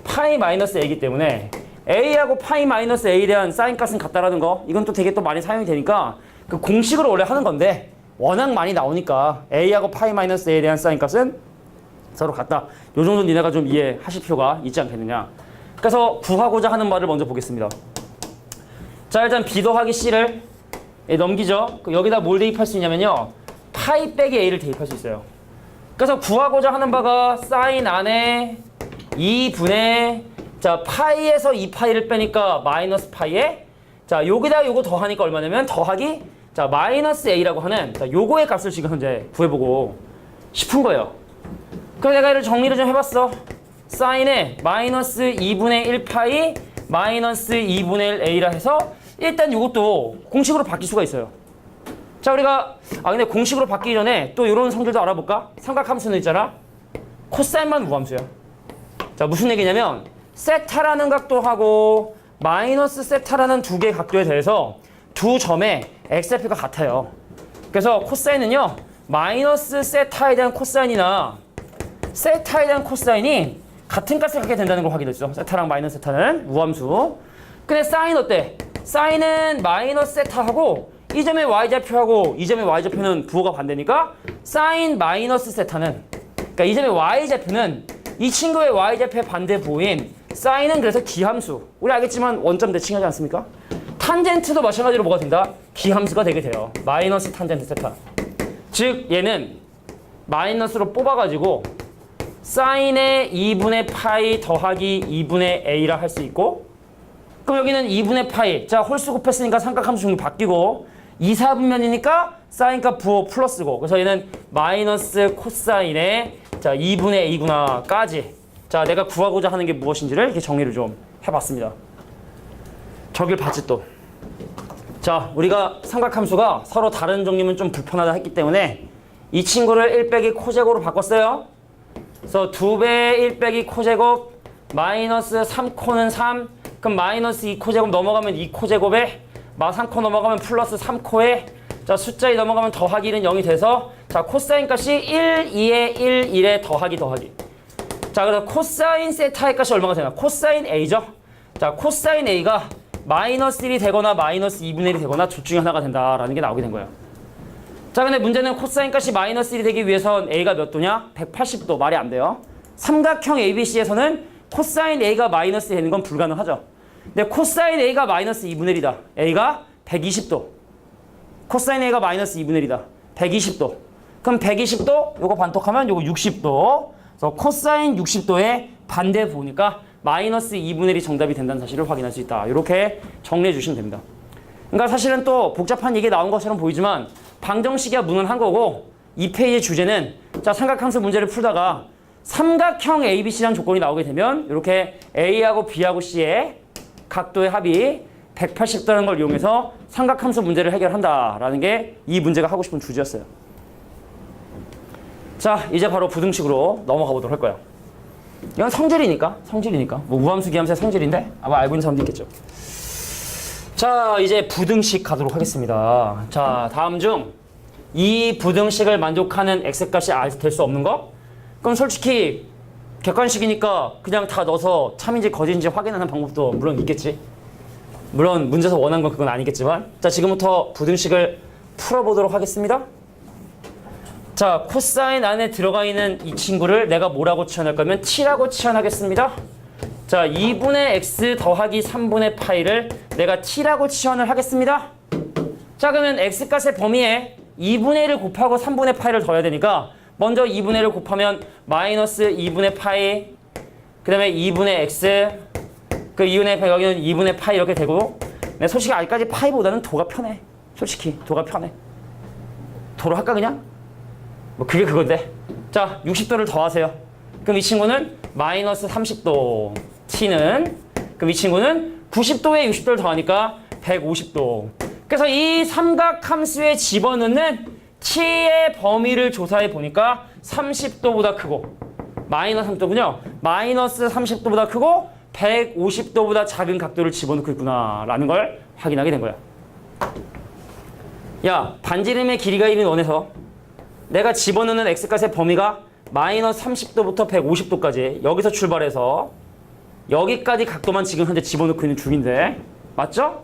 Speaker 1: 파이 마이너스 A이기 때문에 A하고 파이 마이너스 A에 대한 사인 값은 같다라는 거. 이건 또 되게 또 많이 사용이 되니까 그 공식으로 원래 하는 건데 워낙 많이 나오니까 A하고 파이 마이너스 A에 대한 사인 값은 서로 같다. 요 정도 니네가 좀 이해하실 필요가 있지 않겠느냐. 그래서 구하고자 하는 말을 먼저 보겠습니다. 자, 일단 B 더하기 C를 넘기죠. 여기다 뭘 대입할 수 있냐면요. 파이 빼기 A를 대입할 수 있어요. 그래서 구하고자 하는 바가 사인 안에 2분의 자, 파이에서 2파이를 빼니까 마이너스 파이에 자, 여기다 요거 더하니까 얼마냐면 더하기 자, 마이너스 A라고 하는 자, 요거의 값을 지금 현재 구해보고 싶은 거예요. 그래서 내가 이를 정리를 좀 해봤어. 사인에 마이너스 2분의 1파이 마이너스 2분의 1 A라 해서 일단 요것도 공식으로 바뀔 수가 있어요. 자, 우리가 근데 공식으로 바뀌기 전에 또 이런 성질도 알아볼까? 삼각함수는 있잖아. 코사인만 무함수야. 자, 무슨 얘기냐면 세타라는 각도하고 마이너스 세타라는 두 개의 각도에 대해서 두 점의 x좌표가 같아요. 그래서 코사인은요. 마이너스 세타에 대한 코사인이나 세타에 대한 코사인이 같은 값을 갖게 된다는 걸 확인했죠. 세타랑 마이너스 세타는 무함수. 근데 사인 어때? 사인은 마이너스 세타하고 이 점의 y좌표하고 이 점의 y좌표는 부호가 반대니까 사인 마이너스 세타는 그러니까 이 점의 y좌표는 이 친구의 y좌표의 반대 부호인 사인은 그래서 기함수. 우리 알겠지만 원점 대칭하지 않습니까? 탄젠트도 마찬가지로 뭐가 된다? 기함수가 되게 돼요. 마이너스 탄젠트 세타. 즉 얘는 마이너스로 뽑아가지고 사인의 2분의 파이 더하기 2분의 A라 할 수 있고 그럼 여기는 2분의 파이 자 홀수 곱했으니까 삼각함수 종류 바뀌고 2, 4분면이니까 사인값 부호 플러스고 그래서 얘는 마이너스 코사인의 자 2분의 A구나 까지 자 내가 구하고자 하는 게 무엇인지를 이렇게 정리를 좀 해봤습니다. 저길 봤지 또. 자 우리가 삼각함수가 서로 다른 종류면 좀 불편하다 했기 때문에 이 친구를 1 빼기 코제곱으로 바꿨어요. 그래서 2배 1 빼기 코제곱 마이너스 3코는 3 그럼 마이너스 2코제곱 넘어가면 2코제곱에 마 3코 넘어가면 플러스 3코에 자 숫자 2 넘어가면 더하기 1은 0이 돼서 자 코사인 값이 1, 2에 1, 1에 더하기 자 그래서 코사인 세타의 값이 얼마가 되나 코사인 A죠. 자 코사인 A가 마이너스 1이 되거나 마이너스 2분의 1이 되거나 둘 중에 하나가 된다라는 게 나오게 된 거예요. 자 근데 문제는 코사인 값이 마이너스 1이 되기 위해선 A가 몇 도냐? 180도 말이 안 돼요. 삼각형 ABC에서는 코사인 A가 마이너스 되는 건 불가능하죠. 근데 코사인 A가 마이너스 2분의 1이다. A가 120도. 코사인 A가 마이너스 2분의 1이다. 120도. 그럼 120도 요거 반톡하면 요거 60도. 저 코사인 60도의 반대 부호니까 마이너스 2분의 1이 정답이 된다는 사실을 확인할 수 있다. 이렇게 정리해 주시면 됩니다. 그러니까 사실은 또 복잡한 얘기 나온 것처럼 보이지만 방정식이야 무난한 거고 이 페이지의 주제는 자 삼각함수 문제를 풀다가 삼각형 ABC라는 조건이 나오게 되면 이렇게 A하고 B하고 C의 각도의 합이 180도라는 걸 이용해서 삼각함수 문제를 해결한다라는 게 이 문제가 하고 싶은 주제였어요. 자, 이제 바로 부등식으로 넘어가 보도록 할 거예요. 이건 성질이니까. 뭐 무함수 기함수의 성질인데 아마 알고 있는 사람도 있겠죠. 자, 이제 부등식 가도록 하겠습니다. 자, 다음 중 이 부등식을 만족하는 x값이 될 수 없는 거? 그럼 솔직히 객관식이니까 그냥 다 넣어서 참인지 거짓인지 확인하는 방법도 물론 있겠지. 물론 문제에서 원하는 건 그건 아니겠지만 자, 지금부터 부등식을 풀어보도록 하겠습니다. 자, 코사인 안에 들어가 있는 이 친구를 내가 뭐라고 치환할 거면 t라고 치환하겠습니다. 자, 2분의 x 더하기 3분의 파이를 내가 t라고 치환을 하겠습니다. 자, 그러면 x값의 범위에 2분의 1을 곱하고 3분의 파이를 더해야 되니까 먼저 2분의 1을 곱하면 마이너스 2분의 파이 그 다음에 2분의 x 그 2분의 파이 여기는 2분의 파이 이렇게 되고 솔직히 아직까지 파이보다는 도가 편해. 솔직히 도가 편해. 도로 할까 그냥? 뭐 그게 그건데 자 60도를 더하세요. 그럼 이 친구는 마이너스 30도 t는 그럼 이 친구는 90도에 60도를 더하니까 150도. 그래서 이 삼각함수에 집어넣는 t의 범위를 조사해 보니까 30도보다 크고 마이너스 3도군요. 마이너스 30도보다 크고 150도보다 작은 각도를 집어넣고 있구나 라는 걸 확인하게 된 거야. 야, 반지름의 길이가 1인 원에서 내가 집어넣는 x값의 범위가 마이너스 30도부터 150도까지 여기서 출발해서 여기까지 각도만 지금 현재 집어넣고 있는 중인데 맞죠?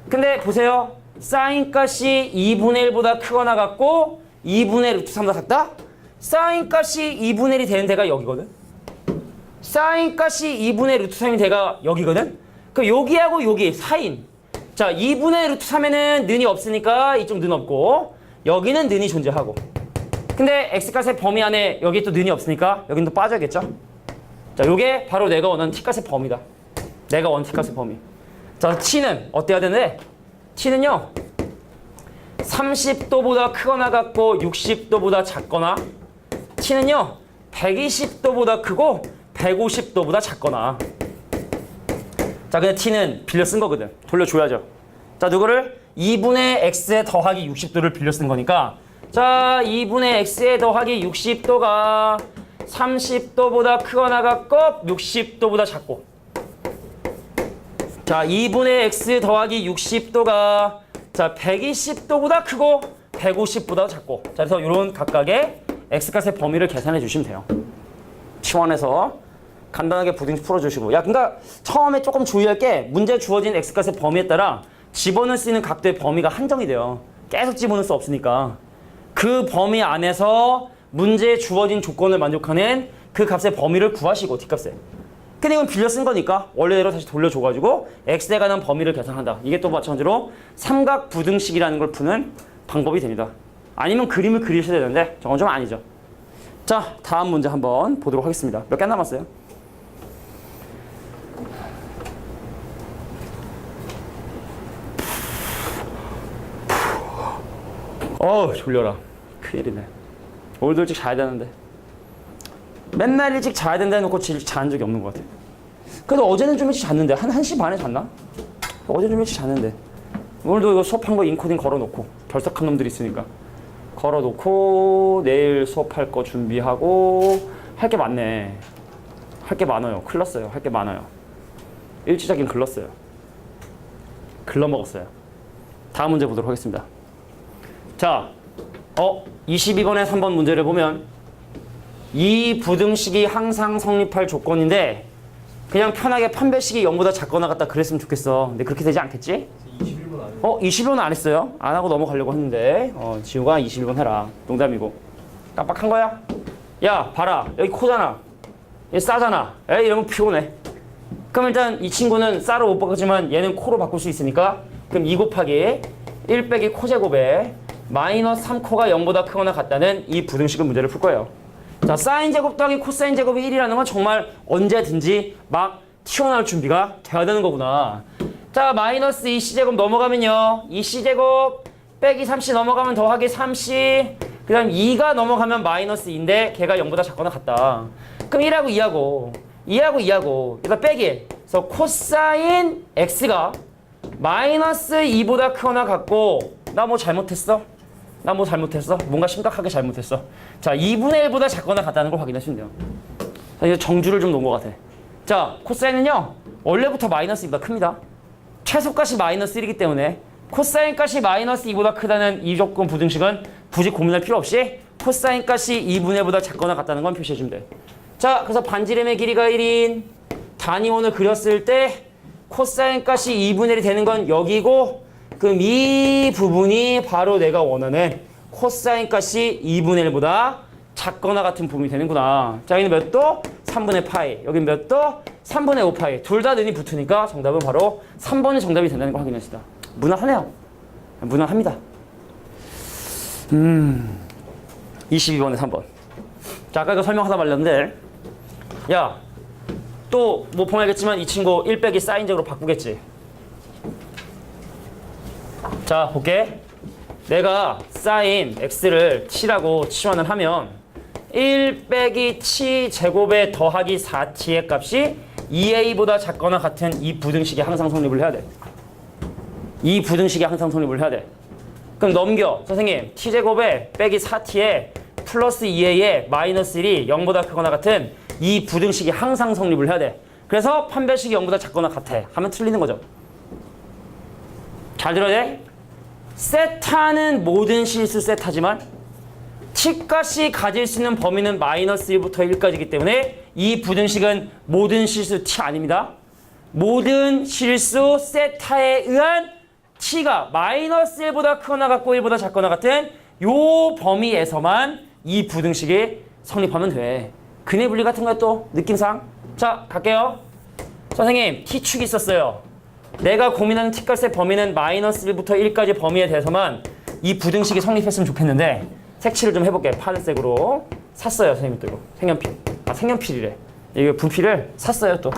Speaker 1: 근데 보세요. 사인값이 2분의 1보다 크거나 같고 2분의 루트 3보다 작다? 사인값이 2분의 1이 되는 데가 여기거든. 사인값이 2분의 루트 3인 데가 여기거든. 그 여기하고 여기 사인. 자, 2분의 루트 3에는 는이 없으니까 이쪽 는 없고 여기는 는이 존재하고. 근데 x값의 범위 안에 여기 또 는이 없으니까 여긴 또 빠져야겠죠? 자, 요게 바로 내가 원하는 t값의 범위다. 내가 원하는 t값의 범위. 자, t는 어때야 되는데? t는요 30도보다 크거나 같고 60도보다 작거나 t는요 120도보다 크고 150도보다 작거나. 자, 근데 t는 빌려 쓴 거거든. 돌려줘야죠. 자, 누구를? 2분의 x에 더하기 60도를 빌려 쓴 거니까 자, 2분의 x에 더하기 60도가 30도보다 크거나 같고 60도보다 작고 자, 2분의 x 더하기 60도가 자 120도보다 크고 150보다 작고 자, 그래서 이런 각각의 x값의 범위를 계산해 주시면 돼요. 치환해서 간단하게 부등식 풀어주시고 야, 그러니까 처음에 조금 주의할 게 문제 주어진 x값의 범위에 따라 집어넣을 수 있는 각도의 범위가 한정이 돼요. 계속 집어넣을 수 없으니까 그 범위 안에서 문제에 주어진 조건을 만족하는 그 값의 범위를 구하시고 t값에. 근데 이건 빌려 쓴 거니까 원래대로 다시 돌려줘가지고 x에 관한 범위를 계산한다. 이게 또 마찬가지로 삼각 부등식이라는 걸 푸는 방법이 됩니다. 아니면 그림을 그리셔야 되는데 저건 좀 아니죠. 자, 다음 문제 한번 보도록 하겠습니다. 몇 개 남았어요? 졸려라. 큰일이네. 오늘도 일찍 자야 되는데. 맨날 일찍 자야 된다 해놓고 자는 적이 없는 것 같아. 그래도 어제는 좀 일찍 잤는데. 한 1시 반에 잤나? 어제 좀 일찍 잤는데. 오늘도 이거 수업한 거 인코딩 걸어놓고. 결석한 놈들이 있으니까. 걸어놓고 내일 수업할 거 준비하고. 할 게 많네. 할 게 많아요. 큰일 났어요. 할 게 많아요. 일찍 자긴 글렀어요. 글러먹었어요. 다음 문제 보도록 하겠습니다. 자, 22번에 3번 문제를 보면 이 부등식이 항상 성립할 조건인데 그냥 편하게 판별식이 0보다 작거나 같다 그랬으면 좋겠어. 근데 그렇게 되지 않겠지?
Speaker 2: 21번 안 했어요.
Speaker 1: 21번은 안 했어요. 안 하고 넘어가려고 했는데 지우가 21번 해라. 농담이고. 깜빡한 거야? 야, 봐라. 여기 코잖아. 얘 싸잖아. 에이, 이러면 피곤해. 그럼 일단 이 친구는 싸로 못 바꾸지만 얘는 코로 바꿀 수 있으니까 그럼 2 곱하기 1 빼기 코제곱에 마이너스 3코가 0보다 크거나 같다는 이 부등식의 문제를 풀 거예요. 자, 사인 제곱 더하기 코사인 제곱이 1이라는 건 정말 언제든지 막 튀어나올 준비가 돼야 되는 거구나. 자, 마이너스 2c제곱 넘어가면요. 2c제곱 빼기 3c 넘어가면 더하기 3c. 그 다음 2가 넘어가면 마이너스 2인데 걔가 0보다 작거나 같다. 그럼 1하고 2하고 2하고 2하고 일단 빼기. 그래서 코사인 x가 마이너스 2보다 크거나 같고 나 뭐 잘못했어? 나 뭐 잘못했어? 뭔가 심각하게 잘못했어. 자, 2분의 1보다 작거나 같다는 걸 확인하시면 돼요. 자, 이제 정주를 좀 놓은 것 같아. 자, 코사인은요. 원래부터 마이너스 2보다 큽니다. 최소값이 마이너스 1이기 때문에 코사인 값이 마이너스 2보다 크다는 이 조건 부등식은 굳이 고민할 필요 없이 코사인 값이 2분의 1보다 작거나 같다는 건 표시해주면 돼. 자, 그래서 반지름의 길이가 1인 단위원을 그렸을 때 코사인 값이 2분의 1이 되는 건 여기고 그럼 이 부분이 바로 내가 원하는 코사인 값이 2분의 1보다 작거나 같은 부분이 되는구나. 자, 여기는 몇 도? 3분의 파이. 여기는 몇 도? 3분의 5파이. 둘 다 는이 붙으니까 정답은 바로 3번이 정답이 된다는 걸 확인했습니다. 무난하네요. 무난합니다. 22번에 3번. 자, 아까 이거 설명하다 말렸는데 야, 또 뭐 보면 이 친구 1 빼기 사인적으로 바꾸겠지. 자, 볼게. 내가 사인 x를 t라고 치환을 하면 1 빼기 t 제곱에 더하기 4t의 값이 2a보다 작거나 같은 이 부등식이 항상 성립을 해야 돼. 이 부등식이 항상 성립을 해야 돼. 그럼 넘겨. 선생님, t제곱에 빼기 4t에 플러스 2a에 마이너스 1이 0보다 크거나 같은 이 부등식이 항상 성립을 해야 돼. 그래서 판별식이 0보다 작거나 같아. 하면 틀리는 거죠. 잘 들어야 돼? 세타는 모든 실수 세타지만 t값이 가질 수 있는 범위는 마이너스 1부터 1까지이기 때문에 이 부등식은 모든 실수 t 아닙니다. 모든 실수 세타에 의한 t가 마이너스 1보다 크거나 같고 1보다 작거나 같은 요 범위에서만 이 부등식이 성립하면 돼. 근의 분리 같은 거야 또 느낌상. 자, 갈게요. 선생님, t축이 있었어요. 내가 고민하는 t값의 범위는 마이너스 1부터 1까지 범위에 대해서만 이 부등식이 성립했으면 좋겠는데 색칠을 좀 해볼게. 파란색으로 샀어요. 선생님 또 이거 색연필. 아, 색연필이래. 이거 분필을 샀어요. 또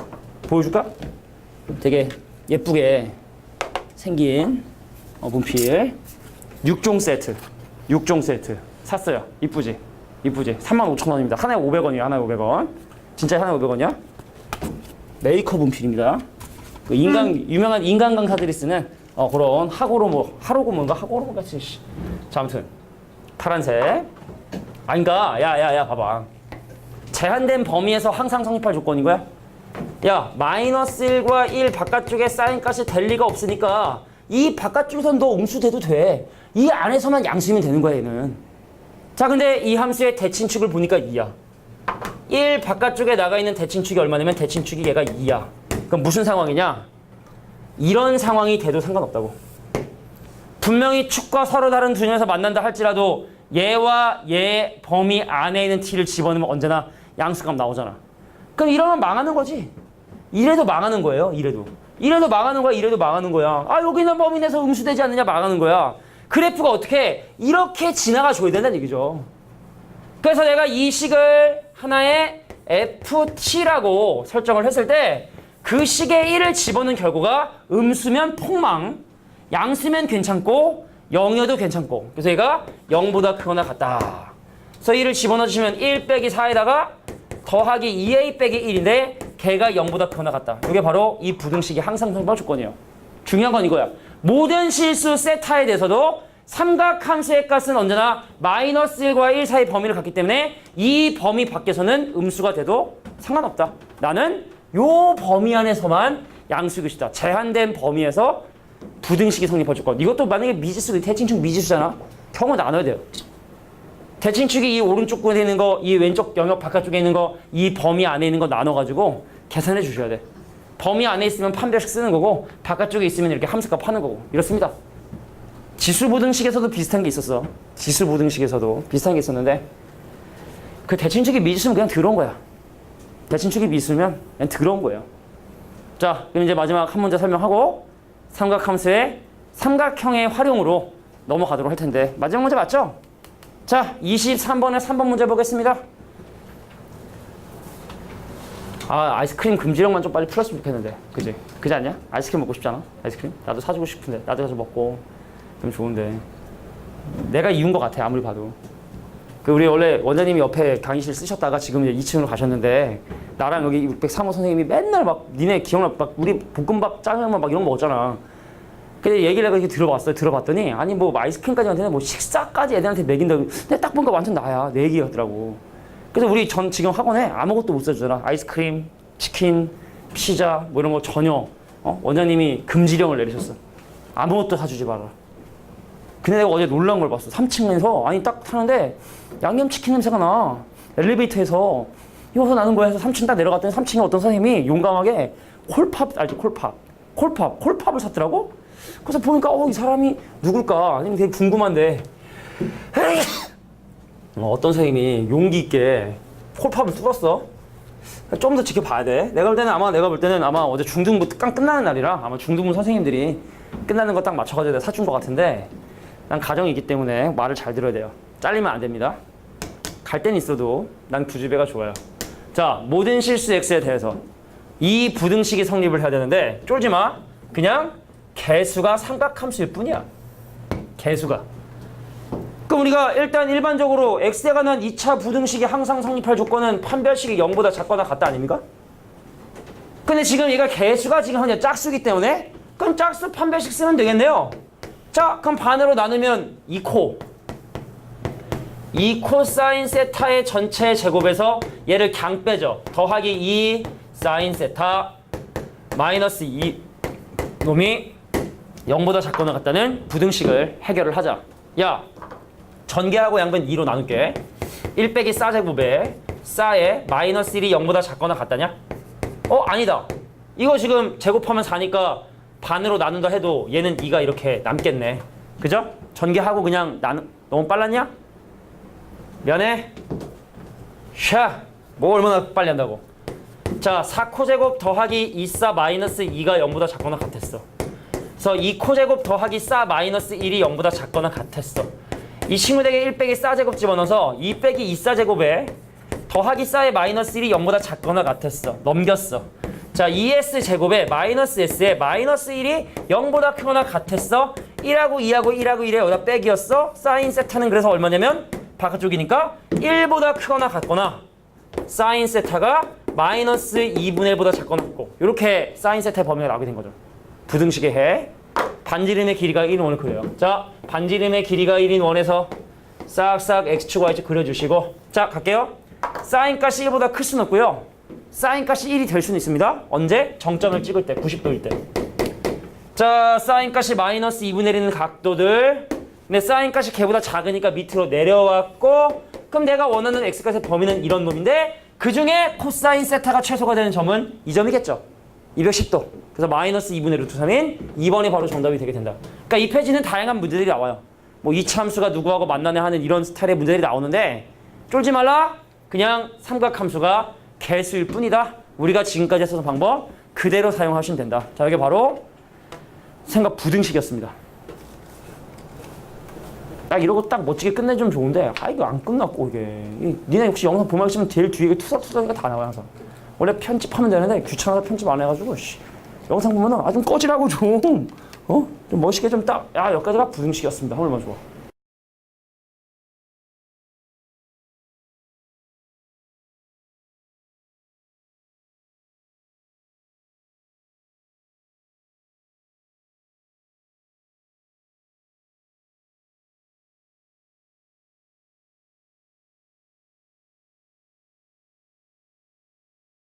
Speaker 1: 보여줄까? 되게 예쁘게 생긴 분필 6종 세트. 6종 세트 샀어요. 이쁘지? 이쁘지? 35,000원입니다. 하나에 500원이에요. 하나에 500원. 진짜 하나에 500원이야? 메이커 분필입니다. 그 유명한 인간 강사들이 쓰는 그런 하고로 뭔가 같이. 자, 아무튼 파란색. 아닌가? 야, 봐봐. 제한된 범위에서 항상 성립할 조건이고요. 야, 마이너스 1과 1 바깥쪽에 사인 값이 될 리가 없으니까 이 바깥쪽에선 너 음수돼도 돼. 이 안에서만 양수이면 되는 거야, 얘는. 자, 근데 이 함수의 대칭축을 보니까 2야. 1 바깥쪽에 나가 있는 대칭축이 얼마냐면 대칭축이 얘가 2야. 그럼 무슨 상황이냐? 이런 상황이 돼도 상관없다고. 분명히 축과 서로 다른 두 녀석 만난다 할지라도 얘와 얘 범위 안에 있는 t를 집어넣으면 언제나 양수값 나오잖아. 그럼 이러면 망하는 거지. 이래도 망하는 거예요. 이래도 망하는 거야. 이래도 망하는 거야. 아, 여기 있는 범위 내에서 음수되지 않느냐 망하는 거야. 그래프가 어떻게 이렇게 지나가 줘야 된다는 얘기죠. 그래서 내가 이 식을 하나의 ft라고 설정을 했을 때 그 식에 1을 집어넣은 결과가 음수면 폭망, 양수면 괜찮고 0이어도 괜찮고. 그래서 얘가 0보다 크거나 같다. 그래서 1을 집어넣어주시면 1 빼기 4에다가 더하기 2a 빼기 1인데 걔가 0보다 크거나 같다. 이게 바로 이 부등식이 항상 성립할 조건이에요. 중요한 건 이거야. 모든 실수 세타에 대해서도 삼각함수의 값은 언제나 마이너스 1과 1 사이 범위를 갖기 때문에 이 범위 밖에서는 음수가 돼도 상관없다. 나는 요 범위 안에서만 양수이고 싶다. 제한된 범위에서 부등식이 성립할 조건. 이것도 만약에 미지수, 대칭축 미지수잖아. 경우 나눠야 돼요. 대칭축이 이 오른쪽 구에 있는 거, 이 왼쪽 영역 바깥쪽에 있는 거, 이 범위 안에 있는 거 나눠가지고 계산해 주셔야 돼. 범위 안에 있으면 판별식 쓰는 거고 바깥쪽에 있으면 이렇게 함수값 파는 거고 이렇습니다. 지수보등식에서도 비슷한 게 있었어. 지수보등식에서도 비슷한 게 있었는데 그 대칭축이 미지수면 그냥 더러운 거야. 대칭축이 미지수면 그냥 더러운 거예요. 자, 그럼 이제 마지막 한 문제 설명하고 삼각함수의 삼각형의 활용으로 넘어가도록 할 텐데 마지막 문제 맞죠? 자, 23번에 3번 문제 보겠습니다. 아, 아이스크림 금지령만 좀 빨리 풀었으면 좋겠는데. 그지? 그지 않냐? 아이스크림 먹고 싶잖아. 아이스크림? 나도 사주고 싶은데. 나도 가서 먹고. 좀 좋은데. 내가 이운 것 같아, 아무리 봐도. 그 우리 원래 원장님이 옆에 강의실 쓰셨다가 지금 이제 2층으로 가셨는데 나랑 여기 603호 선생님이 맨날 막 니네 기억나? 막 우리 볶음밥 짜장면 막 이런 거 먹었잖아. 근데 얘기를 이렇게 들어봤어요. 들어봤더니 아니 뭐 아이스크림까지 한테 뭐 식사까지 애들한테 먹인다고. 근데 딱 보니까 완전 나야. 내 얘기 같더라고. 그래서 우리 전 지금 학원에 아무것도 못 사주잖아. 아이스크림, 치킨, 피자 뭐 이런 거 전혀 원장님이 금지령을 내리셨어. 아무것도 사주지 마라. 근데 내가 어제 놀란 걸 봤어. 3층에서 아니 딱 타는데 양념치킨 냄새가 나. 엘리베이터에서 이어서 나는 거야 해서 3층 딱 내려갔더니 3층에 어떤 선생님이 용감하게 콜팝 알지? 콜팝을 샀더라고. 그래서 보니까 이 사람이 누굴까? 아니면 되게 궁금한데 어떤 선생님이 용기 있게 콜팝을 뚫었어. 좀 더 지켜봐야 돼. 내가 볼 때는 아마 어제 중등부 딱 끝나는 날이라 아마 중등부 선생님들이 끝나는 거 딱 맞춰가지고 내가 사준 것 같은데 난 가정이 있기 때문에 말을 잘 들어야 돼요. 잘리면 안 됩니다. 갈 땐 있어도 난 구주배가 좋아요. 자, 모든 실수 x에 대해서 이 부등식이 성립을 해야 되는데 쫄지 마. 그냥 개수가 삼각함수일 뿐이야. 개수가. 그럼 우리가 일단 일반적으로 x에 관한 2차 부등식이 항상 성립할 조건은 판별식이 0보다 작거나 같다 아닙니까? 근데 지금 얘가 개수가 지금 현재 짝수기 때문에 그럼 짝수 판별식 쓰면 되겠네요. 자, 그럼 반으로 나누면 2코 사인 세타의 전체 제곱에서 얘를 그냥 빼죠. 더하기 2 사인 세타 마이너스 2 놈이 0보다 작거나 같다는 부등식을 해결을 하자. 야, 전개하고 양변 2로 나눌게. 1 빼기 싸 제곱에 싸에 마이너스 1이 0보다 작거나 같다냐? 아니다. 이거 지금 제곱하면 4니까 반으로 나눈다 해도 얘는 2가 이렇게 남겠네. 그죠? 전개하고 그냥 너무 빨랐냐? 미안해. 뭐 얼마나 빨리 한다고. 자, 4코제곱 더하기 2싸 마이너스 2가 0보다 작거나 같았어. 그래서 2코제곱 더하기 싸 마이너스 1이 0보다 작거나 같았어. 이 친구에게 1 빼기 싸 제곱 집어넣어서 2 빼기 2싸 제곱에 더하기 싸의 마이너스 1이 0보다 작거나 같았어. 넘겼어. 자, 2s 제곱에 마이너스 s에 마이너스 1이 0보다 크거나 같았어. 1하고 2하고 1하고 1에 여기다 빼기였어. 사인 세타는 그래서 얼마냐면 바깥쪽이니까 1보다 크거나 같거나 사인 세타가 마이너스 2분의 1보다 작거나 같고 이렇게 사인 세타의 범위가 나오게 된 거죠. 부등식의 해. 반지름의 길이가 1인 원을 그려요. 자, 반지름의 길이가 1인 원에서 싹싹 x축 y축 그려주시고 자, 갈게요. 사인 값이 1보다 클 수는 없고요. 사인 값이 1이 될 수는 있습니다. 언제? 정점을 찍을 때, 90도일 때. 자, 사인 값이 마이너스 2분의 1인 각도들. 근데 사인 값이 걔보다 작으니까 밑으로 내려왔고 그럼 내가 원하는 x값의 범위는 이런 놈인데 그 중에 코사인 세타가 최소가 되는 점은 이 점이겠죠. 210도. 그래서 마이너스 2분의 루트 3인 2번이 바로 정답이 되게 된다. 그러니까 이 페이지는 다양한 문제들이 나와요. 뭐 이차함수가 누구하고 만나네 하는 이런 스타일의 문제들이 나오는데 쫄지 말라. 그냥 삼각함수가 개수일 뿐이다. 우리가 지금까지 했었던 방법 그대로 사용하시면 된다. 자, 이게 바로 생각 부등식이었습니다. 딱 이러고 딱 멋지게 끝내주면 좋은데 이거 안 끝났고 이게 니네 혹시 영상 보면 있으면 제일 뒤에 투석투석이가 다 나와요. 항상. 원래 편집하면 되는데 귀찮아서 편집 안 해가지고 영상 보면은 좀 꺼지라고 좀 좀 멋있게 좀 딱 여기까지가 부등식이었습니다. 한 번만 줘.